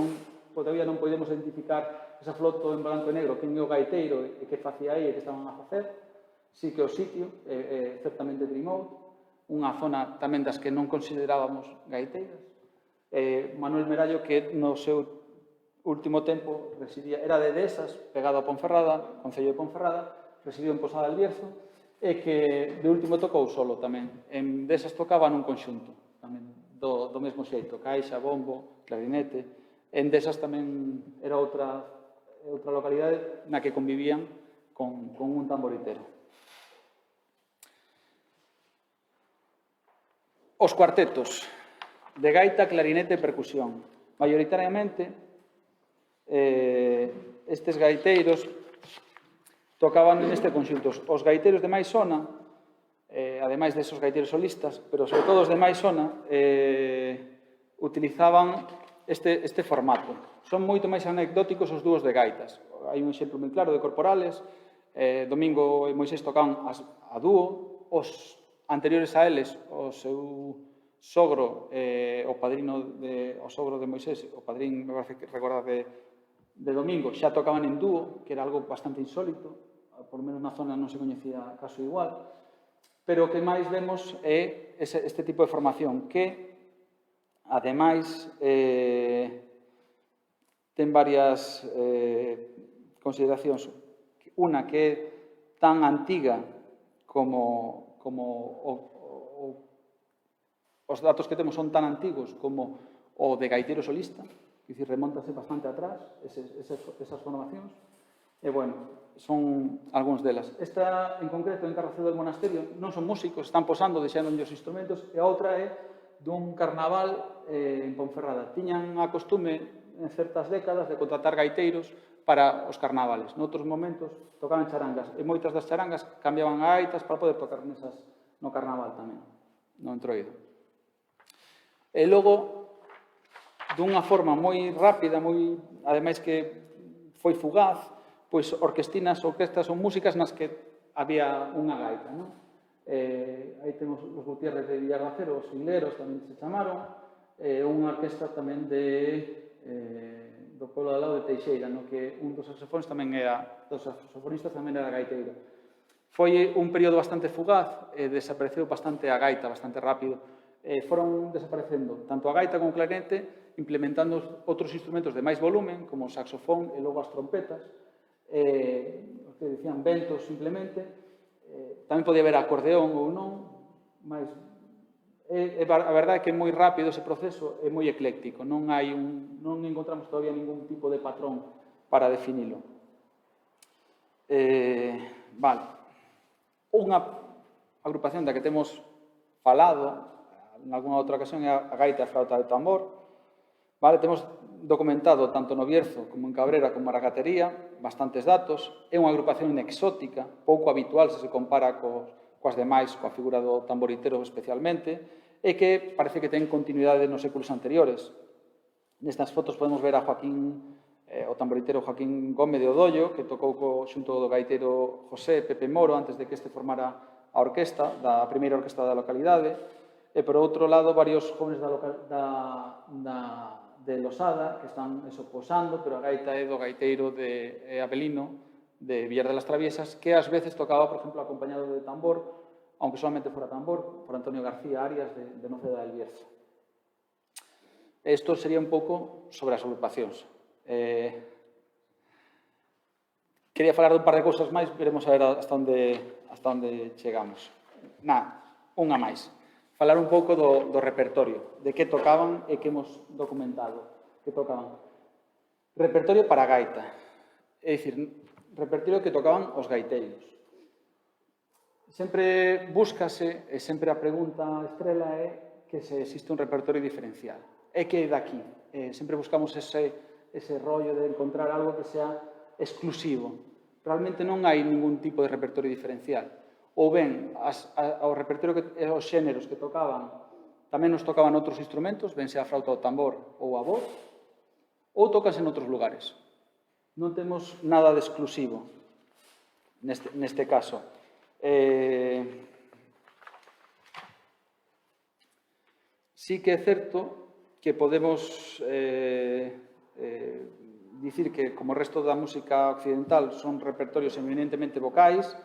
todavía non podemos identificar esa foto en branco e negro, quen é o gaiteiro e que facía aí e que estaban a facer. Sí que o sitio é certamente Primouth, unha zona tamén das que non considerábamos gaiteiras. Manuel Merallo, que no seu último tempo era de Desas, pegado a Ponferrada, Concello de Ponferrada, residiu en Posada del Bierzo, e que de último tocou solo tamén. En Desas tocaba nun conxunto, tamén do mesmo xeito, caixa, bombo, clarinete. En Desas tamén era outra localidade na que convivían con un tamboritero. Os cuartetos de gaita, clarinete e percusión. Maioritariamente, estes gaiteiros tocaban neste conxunto. Os gaiteiros de máis sona, ademais desos gaiteiros solistas, pero sobre todo os de máis sona, utilizaban este formato. Son moito máis anecdóticos os dúos de gaitas. Hai un exemplo moi claro de Corporales. Domingo e Moisés tocaban a dúo. Os anteriores a eles, o seu sogro, o sogro de Moisés, o padrín, me parece que recordar de Domingo, xa tocaban en dúo, que era algo bastante insólito. Por lo menos na zona non se coñecía caso igual, pero o que máis vemos é este tipo de formación que, ademais, ten varias consideracións. Unha que é tan antiga como os datos que temos son tan antigos como o de gaiteiro solista, que remontase bastante atrás, esas formacións. E, bueno, son algúns delas. Esta, en concreto, en Carracedo del Monasterio, non son músicos, están posando, deixándolle os instrumentos, e a outra é dun carnaval en Ponferrada. Tiñan a costume, en certas décadas, de contratar gaiteiros para os carnavales. Noutros momentos, tocaban charangas, e moitas das charangas cambiaban a gaitas para poder tocar nesas no carnaval tamén, no Entroido. E logo, dunha forma moi rápida, ademais que foi fugaz, pois orquestinas, orquestas ou músicas nas que había unha gaita, non? Aí temos os Gutiérrez de Villarracero, os Hileros tamén se chamaron, unha orquesta tamén do pueblo ao lado de Teixeira, no que un dos saxofonistas tamén era gaiteiro. Foi un período bastante fugaz, desapareceu bastante a gaita, bastante rápido. Foron desaparecendo tanto a gaita como o clarinete, implementando outros instrumentos de máis volumen, como o saxofón e logo as trompetas, que dicían ventos simplemente. Tamén podía haber acordeón ou non, mas a verdade é que é moi rápido ese proceso, é moi ecléctico, non encontramos todavía ningún tipo de patrón para definilo. Vale. Unha agrupación da que temos falado en algunha outra ocasión é a gaita, a flauta e o tambor. Vale, temos documentado tanto no Bierzo como en Cabrera como a Ragatería bastantes datos. É unha agrupación exótica, pouco habitual se se compara coas demais, coa figura do tamboritero especialmente, e que parece que ten continuidade nos séculos anteriores. Nestas fotos podemos ver a o tamboritero Joaquín Gómez de Odollo, que tocou xunto do gaiteiro José Pepe Moro antes de que este formara a orquesta, da primeira orquesta da localidade. E, por outro lado, varios jóvenes de Losada que están posando, pero a gaita é do gaiteiro de Abelino, de Villar de las Traviesas, que ás veces tocaba, por exemplo, acompañado de tambor, aunque solamente fora tambor, por Antonio García Arias, de Noceda del Bierzo. Isto sería un pouco sobre as agrupacións. Quería falar dun par de cousas máis, veremos a ver hasta onde chegamos. Unha máis. Falar un pouco do repertorio, de que tocaban e que hemos documentado que tocaban. Repertorio para gaita, é dicir, repertorio que tocaban os gaiteiros. Sempre búscase, e sempre a pregunta estrela é que se existe un repertorio diferencial. É que é daqui. Sempre buscamos ese rollo de encontrar algo que sea exclusivo. Realmente non hai ningún tipo de repertorio diferencial. Ou ben, o repertorio e os xéneros que tocaban tamén nos tocaban outros instrumentos, ben sea a flauta ou tambor ou a voz, ou tócanse en outros lugares. Non temos nada de exclusivo neste caso. Sí que é certo que podemos dicir que, como o resto da música occidental, son repertorios eminentemente vocais,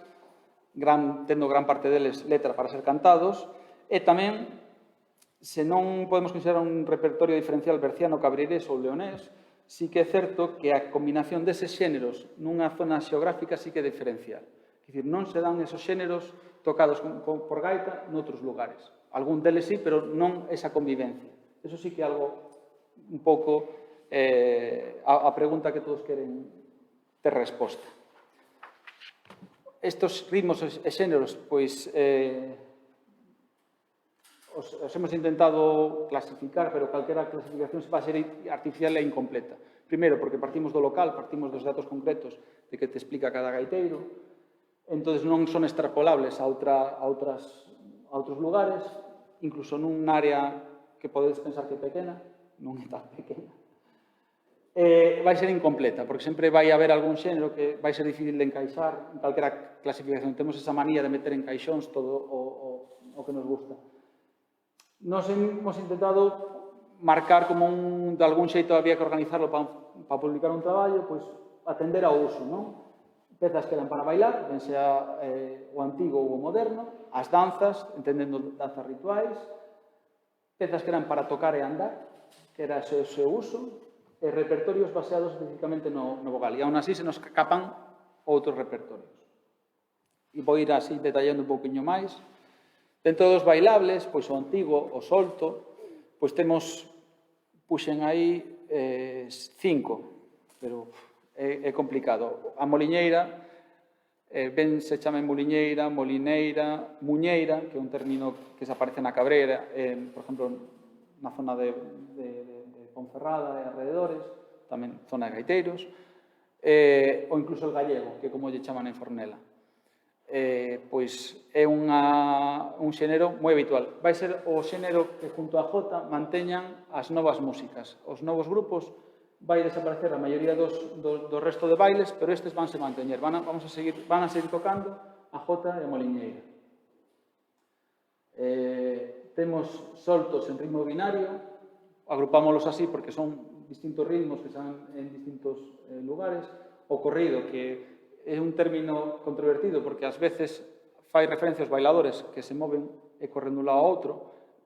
tendo gran parte deles letra para ser cantados, e tamén, se non podemos considerar un repertorio diferencial berciano, cabreirés ou leonés, sí que é certo que a combinación deses xéneros nunha zona xeográfica sí que é diferencial. É dicir, non se dan esos xéneros tocados por gaita noutros lugares. Algún deles sí, pero non esa convivencia. Eso sí que é algo un pouco a pregunta que todos queren ter resposta. Estos ritmos e xéneros, pois, os hemos intentado clasificar, pero calquera clasificación va a ser artificial e incompleta. Primeiro, porque partimos do local, partimos dos datos concretos de que te explica cada gaiteiro, entón non son extrapolables a outros lugares, incluso nun área que podedes pensar que é pequena, non é tan pequena. Vai ser incompleta, porque sempre vai haber algún xénero que vai ser difícil de encaixar en calquera clasificación. Temos esa manía de meter en caixóns todo o que nos gusta. Nos hemos intentado marcar como de algún xeito había que organizarlo para publicar un traballo, pois atender ao uso, non? Pezas que eran para bailar, ben sea o antigo ou o moderno, as danzas, entendendo danzas rituais, pezas que eran para tocar e andar, que era o seu uso, e repertorios baseados especificamente no vocal. E aún así se nos escapan outros repertorios. E vou ir así detallando un pouquinho máis. Dentro dos bailables, pois o antigo, o solto, pois puxen aí 5, pero é complicado. A moliñeira, ben se chama moliñeira, molineira, muñeira, que é un término que se aparece na Cabrera, por exemplo, na zona de Ponferrada e alrededores, tamén zona de gaiteiros, ou incluso o gallego, que como lle chaman en Fornela. Pois é un xénero moi habitual. Vai ser o xénero que junto a Jota manteñan as novas músicas. Os novos grupos vai desaparecer a maioría do resto de bailes, pero estes vanse manteñer. Van a seguir tocando a Jota e a moliñeira. Temos soltos en ritmo binario, agrupámoslos así porque son distintos ritmos que están en distintos lugares. O corrido, que é un término controvertido porque ás veces fai referencia aos bailadores que se moven e corren dun lado a outro,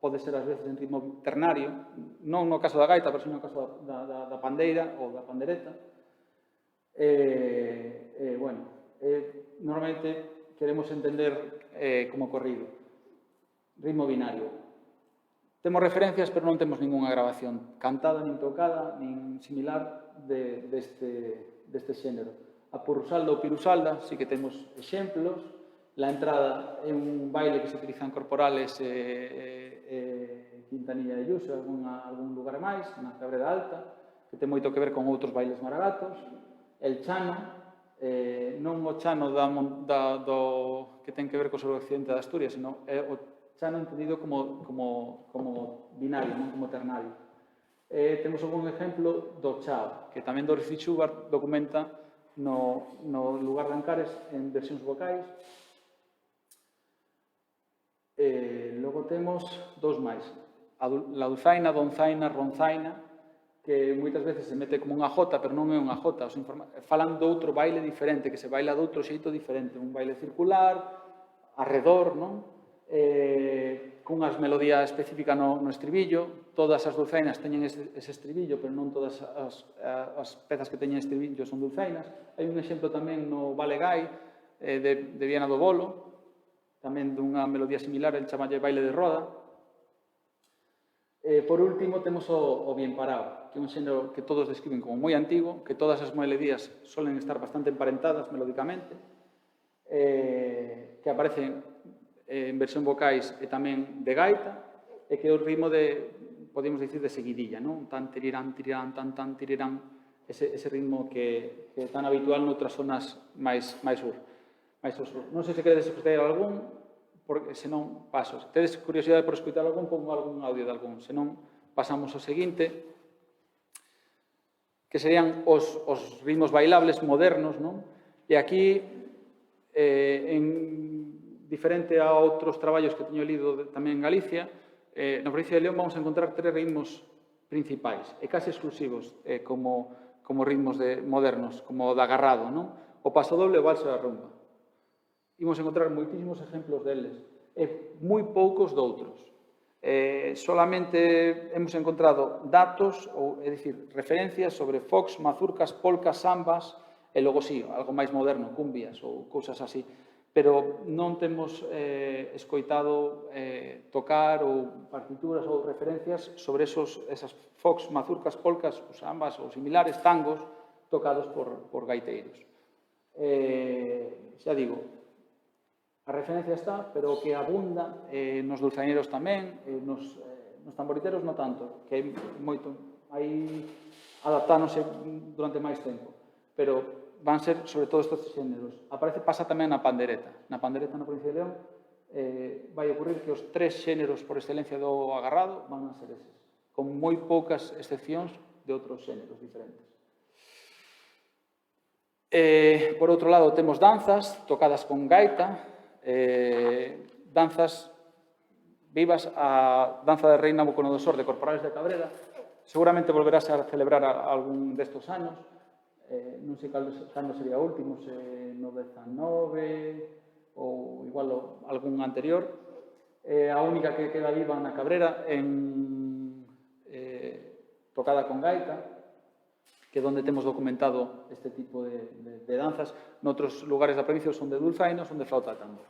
pode ser ás veces en ritmo ternario, non no caso da gaita, pero no caso da pandeira ou da pandereta. Normalmente queremos entender como corrido. Ritmo binario. Temos referencias, pero non temos ningunha grabación cantada, nin tocada, nin similar deste xénero. A Purrusalda ou Pirusalda sí que temos exemplos. La entrada é un baile que se utilizan corporales Quintanilla e Lluso, algún lugar máis, na Cabrera Alta, que ten moito que ver con outros bailes maragatos. El chano, non o chano que ten que ver co suroccidente de Asturias, senón é o chano entendido como binario, non como ternario. Temos algún exemplo do chao, que tamén Doris Schubert documenta no lugar de Ancares en versións vocais. Logo temos dous máis. A lauzaina, donzaina, ronzaina, que moitas veces se mete como unha jota, pero non é unha jota. Falan de outro baile diferente, que se baila de outro xeito diferente. Un baile circular, arredor, non? Cunhas melodía específica no estribillo. Todas as dulzainas teñen ese estribillo, pero non todas as pezas que teñen estribillo son dulzainas. Hai un exemplo tamén no Vale Gai de Viana do Bolo, tamén dunha melodía similar, el chamalle baile de roda. Por último, temos o bien parado, que é un xénero que todos describen como moi antigo, que todas as melodías solen estar bastante emparentadas melódicamente, que aparecen en versión vocais e tamén de gaita, e que é o ritmo podemos dicir, de seguidilla, non? Tan, tirirán, tirirán, tan, tirirán, ese ritmo que é tan habitual noutras zonas máis ao sur. Non sei se queredes escutar algún, porque senón paso. Se tedes curiosidade por escutar algún, pongo algún audio de algún. Senón pasamos ao seguinte, que serían os ritmos bailables modernos, non? E aquí, diferente a outros traballos que teño lido tamén en Galicia, na provincia de León vamos a encontrar 3 ritmos principais e casi exclusivos como ritmos modernos, como o de agarrado, non? O pasodoble e o valse da rumba. Imos encontrar moitísimos exemplos deles e moi poucos doutros. Solamente hemos encontrado datos, é dicir, referencias sobre fox, mazurcas, polcas, sambas e logo sí, algo máis moderno, cumbias ou cousas así. Pero non temos escoitado tocar ou partituras ou referencias sobre esas fox, mazurcas, polcas, sambas ou similares, tangos, tocados por gaiteiros. Xa digo, a referencia está, pero o que abunda nos dulzaineros tamén, nos tamboriteros non tanto, que hai adaptándose durante máis tempo, pero van ser sobre todo estes xéneros. Pasa tamén na pandereta. Na pandereta na provincia de León vai ocurrir que os 3 xéneros por excelencia do agarrado van a ser eses, con moi poucas excepcións de outros xéneros diferentes. Por outro lado, temos danzas tocadas con gaita, danzas vivas, a danza de Rei Nabucodonosor de Corporales de Cabrera, seguramente volverás a celebrar algún destos anos, non sei cando sería o último, se no 19 ou igual algún anterior. A única que queda viva na Cabrera tocada con gaita, que é onde temos documentado este tipo de danzas. Noutros lugares da provincia son de dulzaino, son de flauta a tambor.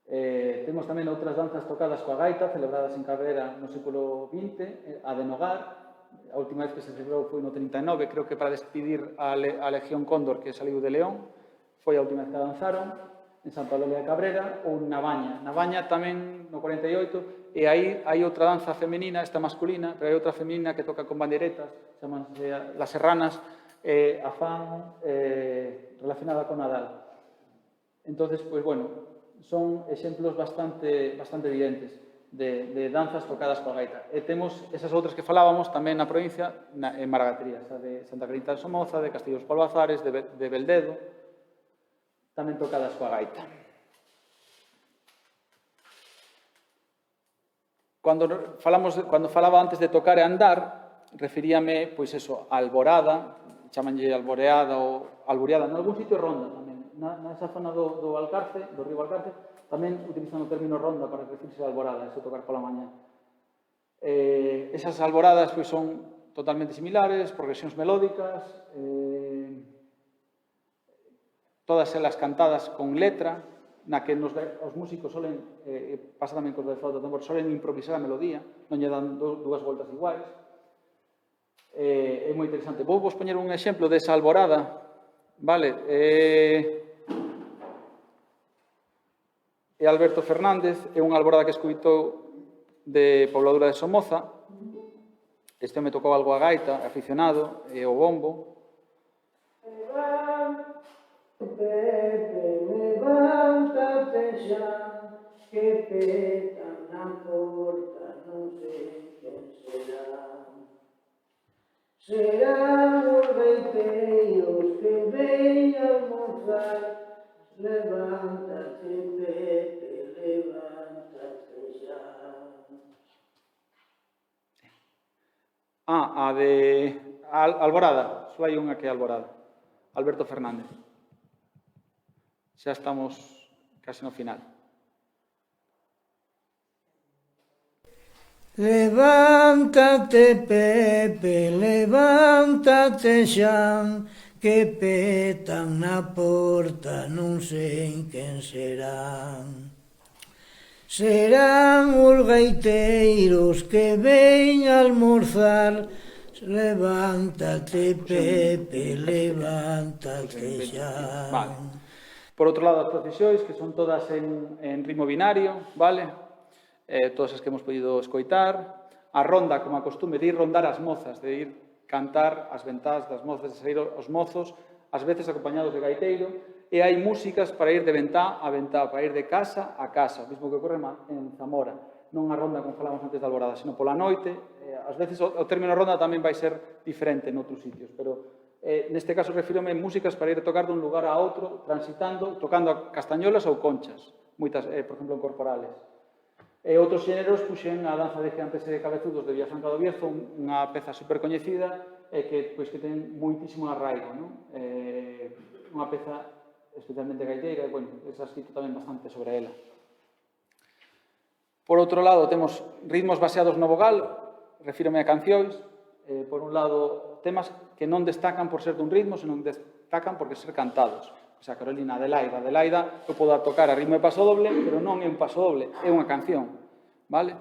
Temos tamén outras danzas tocadas coa gaita, celebradas en Cabrera no século XX, a de Nogar. A última vez que se celebrou foi no 39, creo que para despedir a Legión Cóndor que saliu de León, foi a última vez que danzaron, en Santa Eulalia de Cabrera, ou na Baña. Na Baña tamén no 48, e aí hai outra danza femenina, esta masculina, pero hai outra femenina que toca con bandeiretas, chamanse las serranas, a fan relacionada con Nadal. Entonces, pois, bueno, son exemplos bastante evidentes de danzas tocadas coa gaita. E temos esas outras que falábamos tamén na provincia, en Maragaterías, a de Santa Carita de Somoza, de Castillos Polvazares, de Beldedo, tamén tocadas coa gaita. Cando falaba antes de tocar e andar, referíame, pois eso, a alborada, chamanlle alboreada ou alburiada, en algún sitio ronda tamén. Nesa zona do Alcarce, do río Alcarce, tamén utilizan o término ronda para referirse a alborada, eso tocar pola mañá. Esas alboradas pois, son totalmente similares, progresións melódicas, todas elas cantadas con letra, na que os músicos solen, pasa tamén cos de flauta tambor, solen improvisar a melodía, non lle dan dúas voltas iguais. É moi interesante. Vou vos poñer un exemplo desa alborada, vale? É Alberto Fernández, é unha alborada que escoitou de Pobladura de Somoza. Este me tocou algo a gaita, aficionado, e o bombo. Levántate xa, que petan na porta, non sei quen será. Serán os gaiteiros que ven a almorzar. Levántate, Pepe, levántate xa. A de Alborada, só hai unha que é Alborada. Alberto Fernández. Xa estamos casi no final. Levántate, Pepe, levántate xa, que petan na porta, non sei quen serán. Serán os gaiteiros que ven a almorzar. Levántate, Pepe, levántate xa. Vale. Por outro lado, as procesións, que son todas en ritmo binario, vale? todas as que hemos podido escoitar. A ronda, como a costume, de ir rondar as mozas, de ir cantar as ventás das mozas, de sair os mozos, ás veces acompañados de gaiteiro, e hai músicas para ir de ventá a ventá, para ir de casa a casa, o mesmo que ocorre en Zamora. Non a ronda, como falamos antes da alborada, sino pola noite. Ás veces o término ronda tamén vai ser diferente noutros sitios, pero neste caso refírome a músicas para ir a tocar dun lugar a outro, transitando, tocando a castañolas ou conchas, moitas, por exemplo, en Corporales. E outros xéneros puxen a danza de gigantes e de cabezudos de Villafranca do Bierzo, unha peza supercoñecida e que ten moitísimo arraigo, non? Unha peza especialmente gaiteira, e, bueno, se ha escrito tamén bastante sobre ela. Por outro lado, temos ritmos baseados no vogal, refírome a cancións, por un lado, temas que non destacan por ser dun ritmo, senón destacan por ser cantados. O sea, Carolina, Adelaida. Adelaida eu podo tocar a ritmo de paso doble, pero non é un paso doble, é unha canción, vale?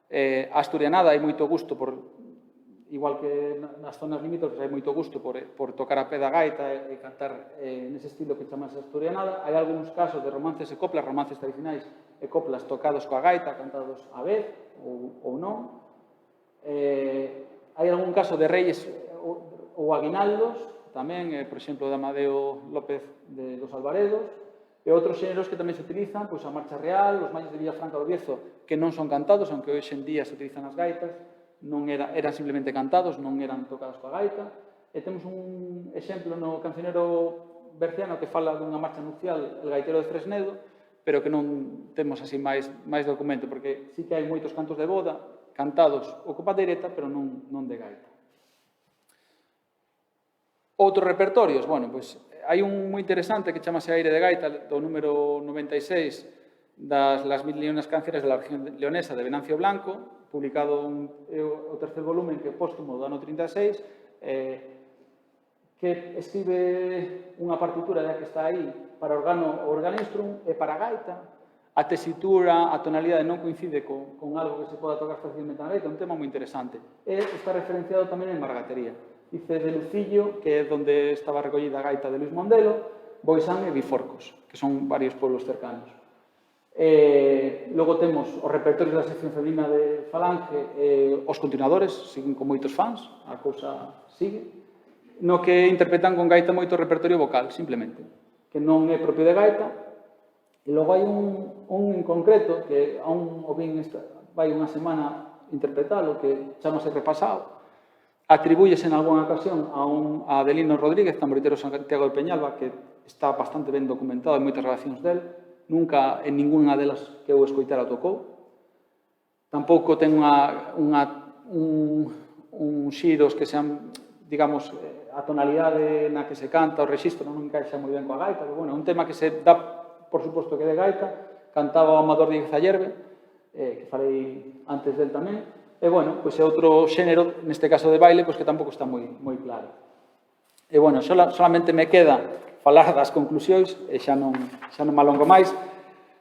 A asturianada hai moito gusto por, igual que nas zonas limítrofes, hai moito gusto por tocar a pé da gaita e cantar nese estilo que chamase asturianada. Hai algúns casos de romances e coplas, romances tradicionais e coplas tocados coa gaita, cantados a vez ou non. Hai algún caso de reyes ou aguinaldos, tamén, por exemplo, de Amadeo López de los Alvaredos, e outros xéneros que tamén se utilizan, pois a marcha real, os malles de Villafranca do Bierzo, que non son cantados, aunque hoxe en día se utilizan as gaitas, non eran simplemente cantados, non eran tocados coa gaita. E temos un exemplo no cancionero berciano que fala dunha marcha nupcial, el gaitero de Fresnedo, pero que non temos así máis documento, porque sí que hai moitos cantos de boda cantados o coa pandeireta, pero non de gaita. Outros repertorios, bueno, pois hai un moi interesante que chamase Aire de Gaita, do número 96 das Las Mil y Unas Canciones de la Región Leonesa de Venancio Blanco, publicado o terceiro volumen que é póstumo do ano 36, que escribe unha partitura que está aí para órgano organestrum e para gaita. A tesitura, a tonalidade non coincide con algo que se poda tocar facilmente na gaita, un tema moi interesante. E está referenciado tamén en Margatería. Dice de Lucillo, que é onde estaba recollida a gaita de Luis Mondelo, Boisán e Biforcos, que son varios pueblos cercanos. Logo temos os repertorios da sección feminina de Falange, os continuadores, siguen con moitos fans, a cousa sigue, no que interpretan con gaita moito repertorio vocal, simplemente, que non é propio de gaita. E logo hai un en concreto, que aún o vin vai unha semana interpretalo, que chamase Repasado. Atribúyese en algunha ocasión a Adelino Rodríguez, tamboritero Santiago de Peñalba, que está bastante ben documentado en moitas relacións del. Nunca en ninguna delas que eu escoitara tocou. Tampouco ten un xiros que sean, digamos, a tonalidade na que se canta, o rexistro non encaixa moi ben coa gaita, pero, bueno, é un tema que se dá, por suposto, que de gaita. Cantaba o Amador Díaz Ayerbe, que falei antes del tamén. E, bueno, pois é outro xénero, neste caso de baile, pois que tampouco está moi claro. E, bueno, solamente me queda falar das conclusións, e xa non me alongo máis.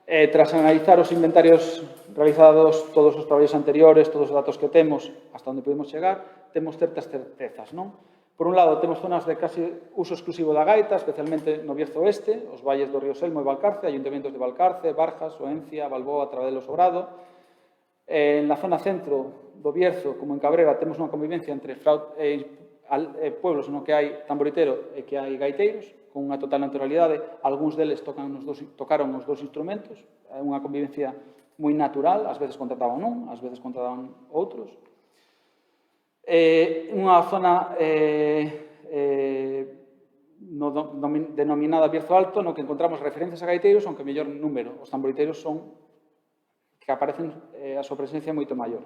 Tras analizar os inventarios realizados, todos os traballos anteriores, todos os datos que temos, hasta onde podemos chegar, temos certas certezas, non? Por un lado, temos zonas de casi uso exclusivo da gaita, especialmente no Bierzo Oeste, os valles do Río Selmo e Valcarce, ayuntamientos de Valcarce, Barjas, Oencia, Balboa, Trabadelo, Sobrado. En la zona centro do Bierzo, como en Cabrera, temos unha convivencia entre pueblos no que hai tamboritero e que hai gaiteiros, con unha total naturalidade. Algúns deles tocaron os dous instrumentos, é unha convivencia moi natural, ás veces contrataban un, ás veces contrataban outros. Unha zona denominada Bierzo Alto, no que encontramos referencias a gaiteiros, aunque mellor número. Os tamboriteiros son que aparecen a súa presencia moito maior.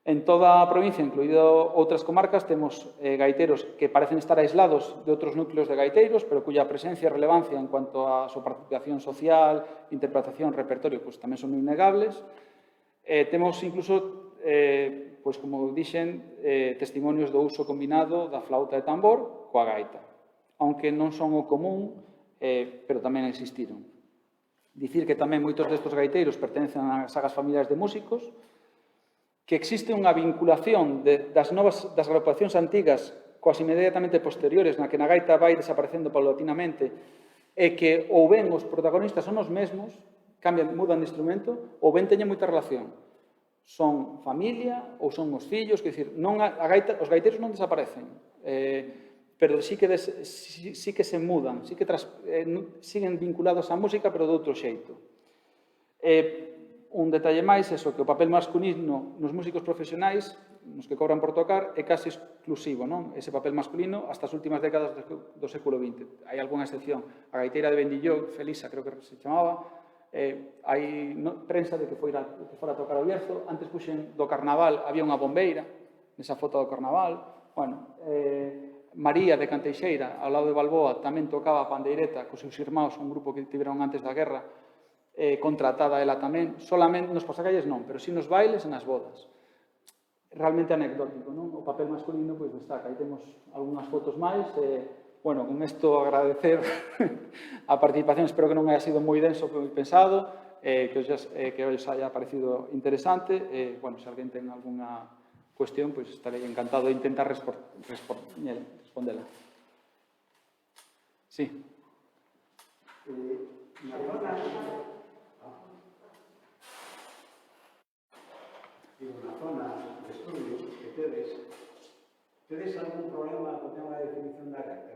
En toda a provincia, incluído outras comarcas, temos gaiteros que parecen estar aislados de outros núcleos de gaiteiros, pero cuya presencia e relevancia en cuanto a súa participación social, interpretación, repertorio, pois tamén son innegables. Temos incluso, pois como dixen, testimonios do uso combinado da flauta e tambor coa gaita, aunque non son o común, pero tamén existiron. Dicir que tamén moitos destes gaiteiros pertencen ás sagas familiares de músicos, que existe unha vinculación das agrupacións antigas coas inmediatamente posteriores, na que na gaita vai desaparecendo paulatinamente, e que ou ben os protagonistas son os mesmos, mudan de instrumento, ou ben teñen moita relación. Son familia ou son os fillos, quer dicir, os gaiteiros non desaparecen, pero sí que se mudan, siguen vinculados á música, pero de outro xeito. Un detalle máis é que o papel masculino nos músicos profesionais, nos que cobran por tocar, é casi exclusivo, non? Ese papel masculino hasta as últimas décadas do século XX. Hai algunha excepción. A gaiteira de Bendilló, Felisa, creo que se chamaba, hai prensa de que fora a tocar ao Bierzo. Antes puxen do Carnaval, había unha bombeira, nesa foto do Carnaval. Bueno, María de Canteixeira, ao lado de Balboa, tamén tocaba a pandeireta cos seus irmãos, un grupo que tiveron antes da guerra, contratada ela tamén, solamente nos pasacalles non, pero sí nos bailes e nas bodas. Realmente anecdótico, non? O papel masculino, pois, destaca. Aí temos algunhas fotos máis. Bueno, con isto agradecer a participación, espero que non haya sido moi denso como pensado, que os haya parecido interesante. Bueno, se alguén ten algunha cuestión, pois estarei encantado de intentar respondela. Sí. Na zona de estudio que tedes algún problema co tema da definición da gaita?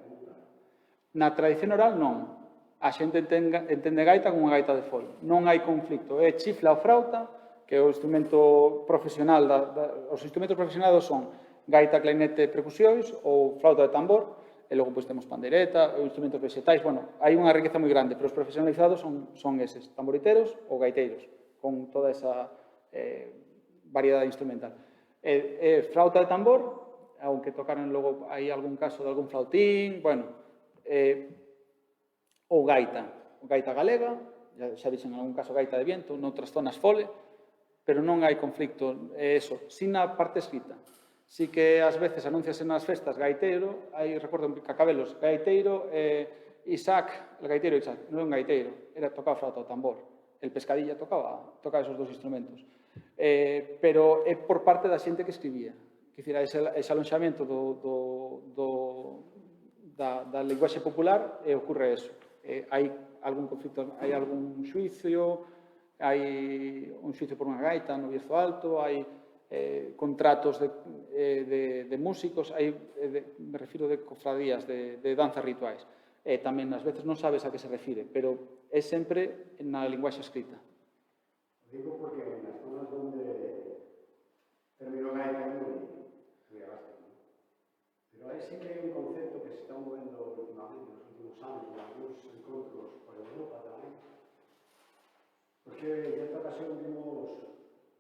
Na tradición oral, non. A xente entende gaita como unha gaita de fol. Non hai conflicto. É chifla ou frauta, que é o instrumento profesional. Os instrumentos profesionales son gaita, clarinete, percusións ou flauta de tambor, e logo temos pandeireta, ou instrumentos vegetais. Bueno, hai unha riqueza moi grande, pero os profesionalizados son eses, tamboriteros ou gaiteiros, con toda esa variedade instrumental. Flauta de tambor, aunque tocaron logo hai algún caso de algún flautín, bueno, ou gaita galega, xa dixen en algún caso gaita de viento, noutras zonas fole, pero non hai conflicto, eso, sin a parte escrita. Sí que ás veces anunciase nas festas gaiteiro, aí recordo en Cacabelos, gaiteiro Isaac, el gaiteiro Isaac, non é un gaiteiro, tocaba flauta o tambor, el Pescadilla tocaba esos dos instrumentos. Pero é por parte da xente que escribía. Quer dizer, ese alonxamento da linguaxe popular ocorre eso. Hai algún conflito, hai algún xuicio, hai un xuicio por unha gaita no Bierzo Alto, hai contratos de músicos, me refiro de cofradías, de danzas rituais. Tamén, ás veces, non sabes a que se refire, pero é sempre na linguaxe escrita. Digo porque nas zonas onde terminó gaita é moi abasto. Pero aí sí que hai un concepto que se está movendo últimamente, nos últimos anos, en algúns encontros por Europa tamén. Porque en esta ocasión vimos,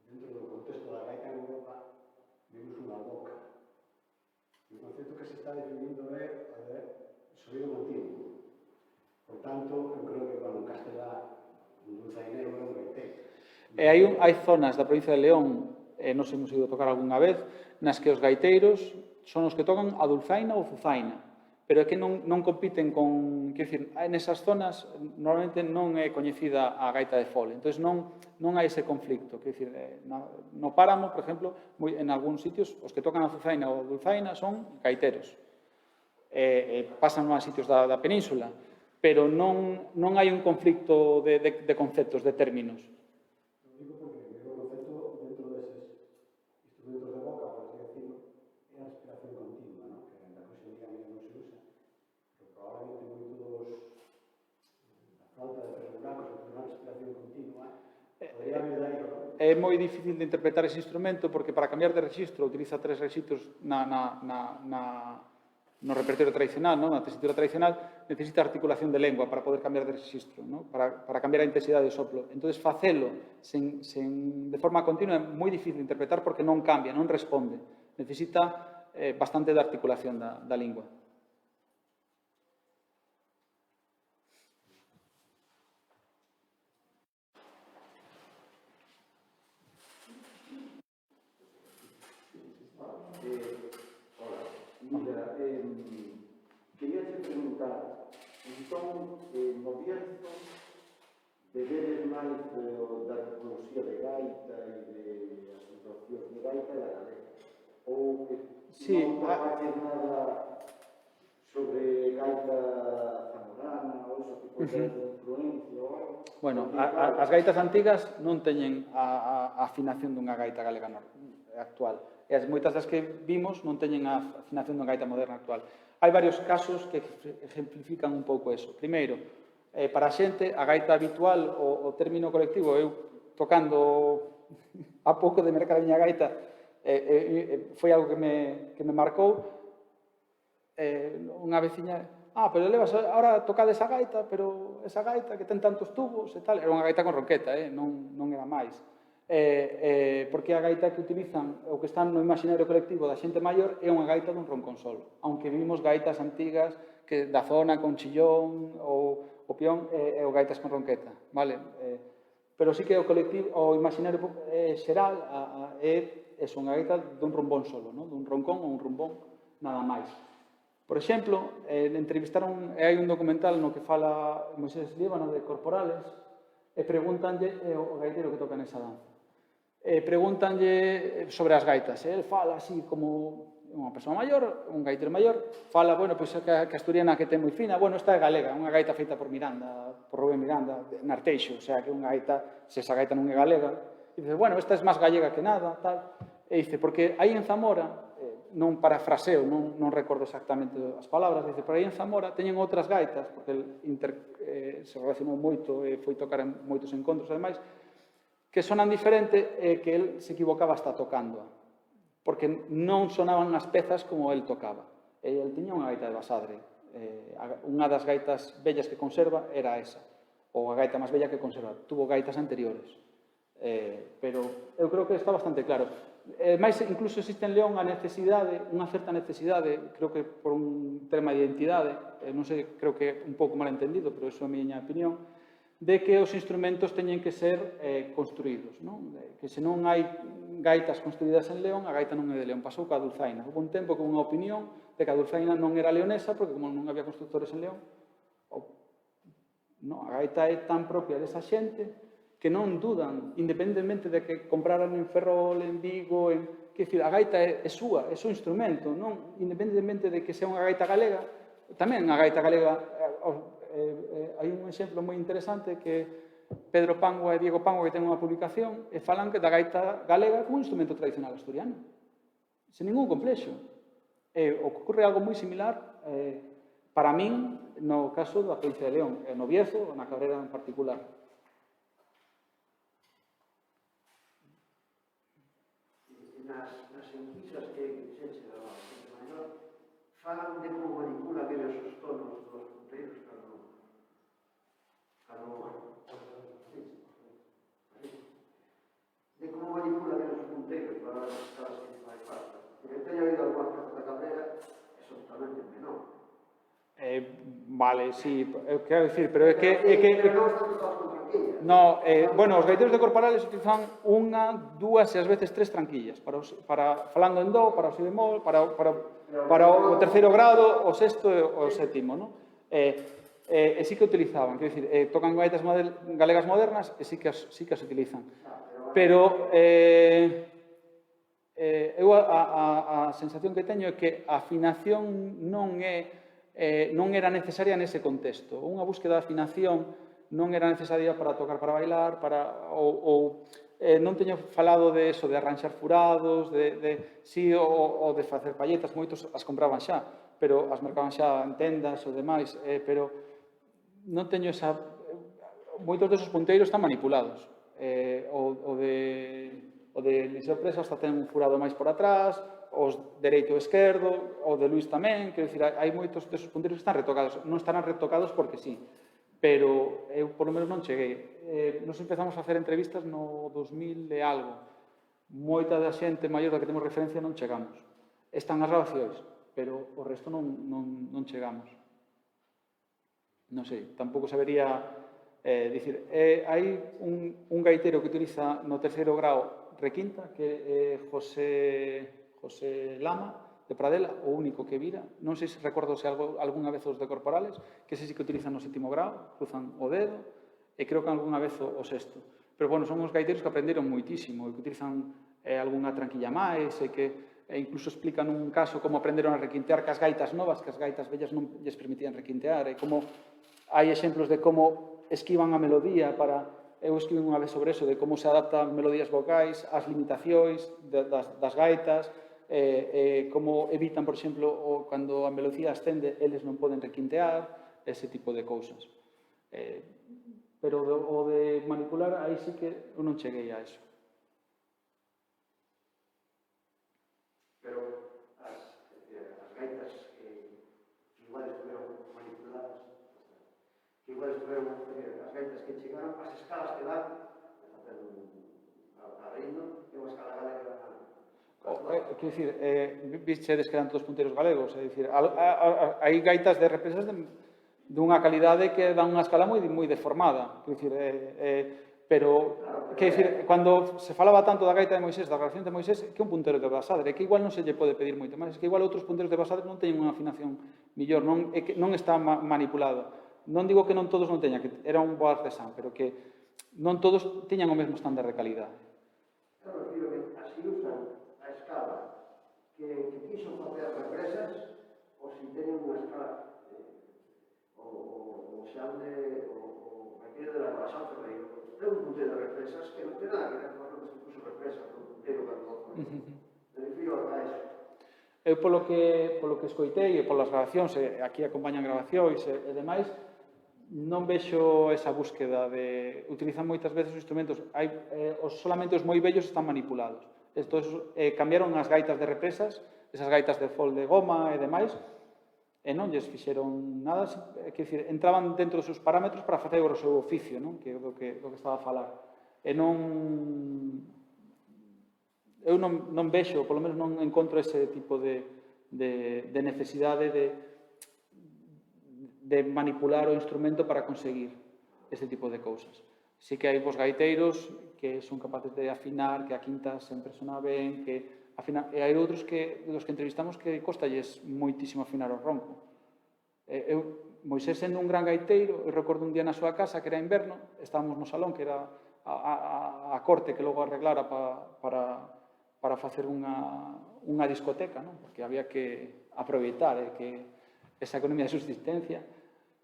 dentro do contexto da gaita en Europa, vimos unha boca. E o concepto que se está definindo é sonido continuo. Por tanto, eu creo que, en castelán, un dulzainero é un gaiteiro. Hai zonas da provincia de León, nos hemos ido a tocar algunha vez, nas que os gaiteiros son os que tocan a dulzaina ou zuzaina, pero é que non compiten con... Quer dizer, nesas zonas normalmente non é coñecida a gaita de fole, entón non hai ese conflicto. Quer dizer, no Páramo, por exemplo, en algúns sitios, os que tocan a zuzaina ou a dulzaina son gaiteros. Pasan a sitios da península, pero non hai un conflicto de conceptos, de términos. Digo porque o concepto dentro deses instrumentos de boca, por así decirlo, é a respiración continua, ¿no? Que en la hoxe en día non se usa, pero probablemente moitos a falta de persegurar unha respiración continua podría haber aí, ¿no? É moi difícil de interpretar ese instrumento porque para cambiar de registro utiliza 3 registros no repertorio tradicional, na tesitura tradicional, necesita articulación de lengua para poder cambiar de registro, para cambiar a intensidade do soplo. Entón, facelo de forma continua é moi difícil de interpretar porque non cambia, non responde. Necesita bastante de articulación da lingua. Mira, quería te preguntar, entón, no Bierzo, vedes máis da tipoloxía de gaita e de a situación de gaita e da galega? Ou non traballes nada sobre gaita zamorana? sardana ou eso que pode ter influencia ou algo. Bueno, Porque, claro, as gaitas antigas non teñen a afinación dunha gaita galega actual. E moitas das que vimos non teñen a afinación dunha gaita moderna actual. Hai varios casos que ejemplifican un pouco eso. Primeiro, para a xente, a gaita habitual, o término colectivo, eu tocando a pouco de mercar a miña gaita, foi algo que me marcou. Unha veciña, pero levas ahora tocada esa gaita, pero esa gaita que ten tantos tubos e tal, era unha gaita con ronqueta, non era máis. Porque a gaita que utilizan, o que está no imaginario colectivo da xente maior, é unha gaita dun roncón solo. Aunque vimos gaitas antigas que da zona con chillón ou pión e gaitas con ronqueta, vale? Pero sí que o colectivo, o imaginario xeral é unha gaita dun rombón solo, dun roncón ou un rombón, nada máis. Por exemplo, entrevistaron, hai un documental no que fala Moisés Líbano de Corporales, e pregúntanlle o gaitero que toca nesa danza. Pregúntanlle sobre as gaitas. El fala así como unha persoa maior, un gaitero maior, fala, bueno, pois que a asturiana que ten moi fina, bueno, esta é galega, unha gaita feita por Miranda, por Rubén Miranda, en Arteixo, o sea, que unha gaita, se esa gaita non é galega, e dice, bueno, esta é máis gallega que nada, tal, e dice, porque aí en Zamora, non parafraseo, non recordo exactamente as palabras, dice, pero aí en Zamora teñen outras gaitas, porque se relacionou moito e foi tocar en moitos encontros, ademais, que sonan diferente e que el se equivocaba hasta tocándoa, porque non sonaban as pezas como el tocaba. E el tiña unha gaita de basadre. Unha das gaitas bellas que conserva era esa, ou a gaita máis bella que conserva. Tuvo gaitas anteriores. Pero eu creo que está bastante claro. Mais incluso existe en León a necesidade, unha certa necesidade, creo que por un tema de identidade, non sei, creo que un pouco mal entendido, pero iso é a miña opinión, de que os instrumentos teñen que ser construídos, non? Que se non hai gaitas construídas en León, a gaita non é de León. Pasou ca dulzaina. Houve un tempo con unha opinión de que a dulzaina non era leonesa, porque como non había constructores en León, a gaita é tan propia desa xente que non dudan, independentemente de que compraran en Ferrol, en Vigo, que decir, a gaita é súa, é seu instrumento, non? Independentemente de que sea unha gaita galega, tamén a gaita galega, hai un exemplo moi interesante que Pedro Pangua e Diego Pangua, que ten unha publicación, e falan que da gaita galega como un instrumento tradicional asturiano, sen ningún complexo. Ocorre algo moi similar para min no caso da provincia de León, no Bierzo, ou na Cabrera en particular. Nas enquisas que fixeche da xente maior, falan de como manipula aqueles os tonos dos punteiros de como manipula aqueles os punteiros para as escalas que fai falta. Porque teño oído algunhas cosas da Cabrera que son totalmente menor. Vale, sí, quero dicir, pero é que... Pero non están tocados con tranquillas. No, bueno, os gaiteiros de Corporales utilizan unha, dúas e ás veces tres tranquillas, para falando en do, para o si bemol, para o terceiro grado, o sexto e o sétimo, non? E sí que utilizaban, quero dicir, tocan gaitas galegas modernas e sí que as utilizan. Pero eu a sensación que teño é que a afinación non era necesaria nese contexto. Unha búsqueda de afinación non era necesaria para tocar, para bailar, non teño falado de eso, de arranxar furados, sí, ou de facer palletas, moitos as compraban xa, pero as mercaban xa en tendas ou demais, pero non teño esa... Moitos desos punteiros están manipulados. O de Eliseo Presa hasta ten un furado máis por atrás, os dereito e esquerdo, o de Luís tamén, quero dicir, hai moitos desos punteiros que están retocados. Non estarán retocados porque sí, pero eu, por lo menos, non cheguei. Nos empezamos a facer entrevistas no 2000 e algo. Moita da xente maior da que temos referencia non chegamos. Están as grabacións, pero o resto non chegamos. Non sei, tampouco sabería dicir. Hai un gaitero que utiliza no terceiro grau requinta, que é José Lama, de Pradela, o único que vira. Non sei se recordo se algunha vez os de Corporales, que ese sí que utilizan no sétimo grau, cruzan o dedo, e creo que algunha vez o sexto. Pero, bueno, son os gaiteiros que aprenderon moitísimo, e que utilizan algunha tranquilla máis, e que incluso explican un caso como aprenderon a requintear cas gaitas novas, que as gaitas vellas non lles permitían requintear, e como hai exemplos de como esquivan a melodía para... Eu escribí unha vez sobre eso, de como se adaptan melodías vocais ás limitacións das gaitas, como evitan, por exemplo, cando a melodía ascende, eles non poden requintear, ese tipo de cousas. Pero o de manipular, aí sí que eu non cheguei a eso. Pero as gaitas que igual estuveron manipuladas, que igual estuveron as gaitas que chegaron, as escalas que dan, a reino, é unha escala galega. Quero dicir, vistedes que eran todos punteiros galegos, é dicir, hai gaitas de represas dunha calidade que dan unha escala moi deformada, quero dicir, pero, quero dicir, cando se falaba tanto da gaita de Moisés, da grabación de Moisés, que un puntero de Basadre, que igual non se lle pode pedir moito máis, que igual outros punteros de Basadre non teñen unha afinación millor, non está manipulado. Non digo que non todos non teñan, que era un bo artesán, pero que non todos teñan o mesmo estándar de calidade. Claro, digo que así usan a escala que quiso facer as represas, ou se teñen unha escala, o xalde, o aquele de la Corazón Ferreiro, ten un puntero de represas que non ten nada que ver con lo que se puso represa, con un puntero cando me refiro a eso. Eu, polo que escoitei, e polas grabacións, aquí acompañan grabacións e demais, non vexo esa búsqueda de... Utilizan moitas veces os instrumentos, solamente os moi vellos están manipulados. Estos cambiaron as gaitas de represas, esas gaitas de fol de goma e demais, e non lles fixeron nada, quer dicir, entraban dentro dos seus parámetros para facer o seu oficio, non? Que é do que estaba a falar. E non... Eu non vexo, polo menos non encontro ese tipo de necesidade de manipular o instrumento para conseguir ese tipo de cousas. Sí que hai vos gaiteiros que son capaces de afinar, que a quinta sempre sona ben, que afinar, e hai outros que, dos que entrevistamos, que costalles moitísimo afinar o ronco. Moisés sendo un gran gaiteiro, eu recordo un día na súa casa, que era inverno, estábamos no salón, que era a corte que logo arreglara para facer unha discoteca, non? Porque había que aproveitar que esa economía de subsistencia,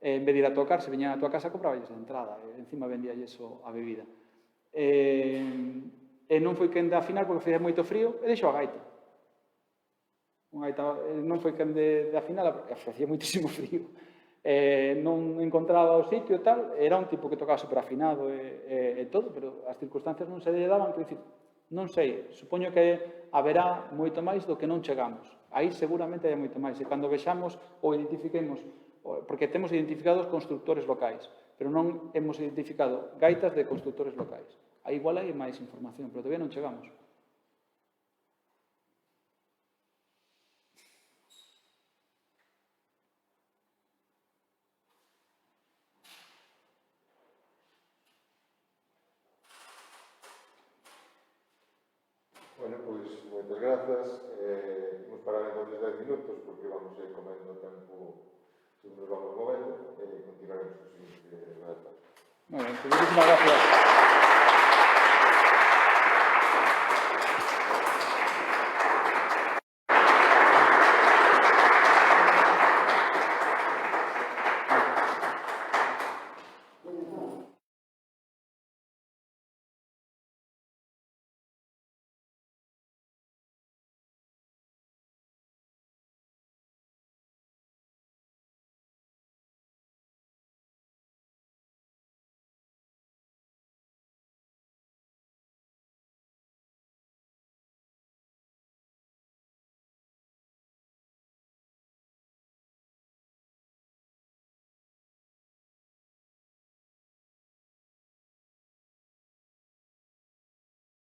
en vez de ir a tocar, se viñan a tua casa, compraballes de entrada, e encima vendíalles a bebida. E non foi quen de afinar, porque fixera moito frío, e deixou a gaita. Non foi quen de afinar, porque facía moitísimo frío. Non encontraba o sitio e tal, era un tipo que tocaba super afinado e todo, pero as circunstancias non se lle daban, quer dicir, non sei, supoño que haberá moito máis do que non chegamos. Aí seguramente hai moito máis, e cando vexamos ou identifiquemos, porque temos identificados constructores locais, pero non hemos identificado gaitas de constructores locais. Aí igual hai máis información, pero todavía non chegamos. Bueno, pois, moitas grazas. Vamos parar entonces 10 minutos, porque vamos a ir comendo tempo según nos vamos movendo, e continuaremos o seguinte. Moi ben, muchísimas gracias.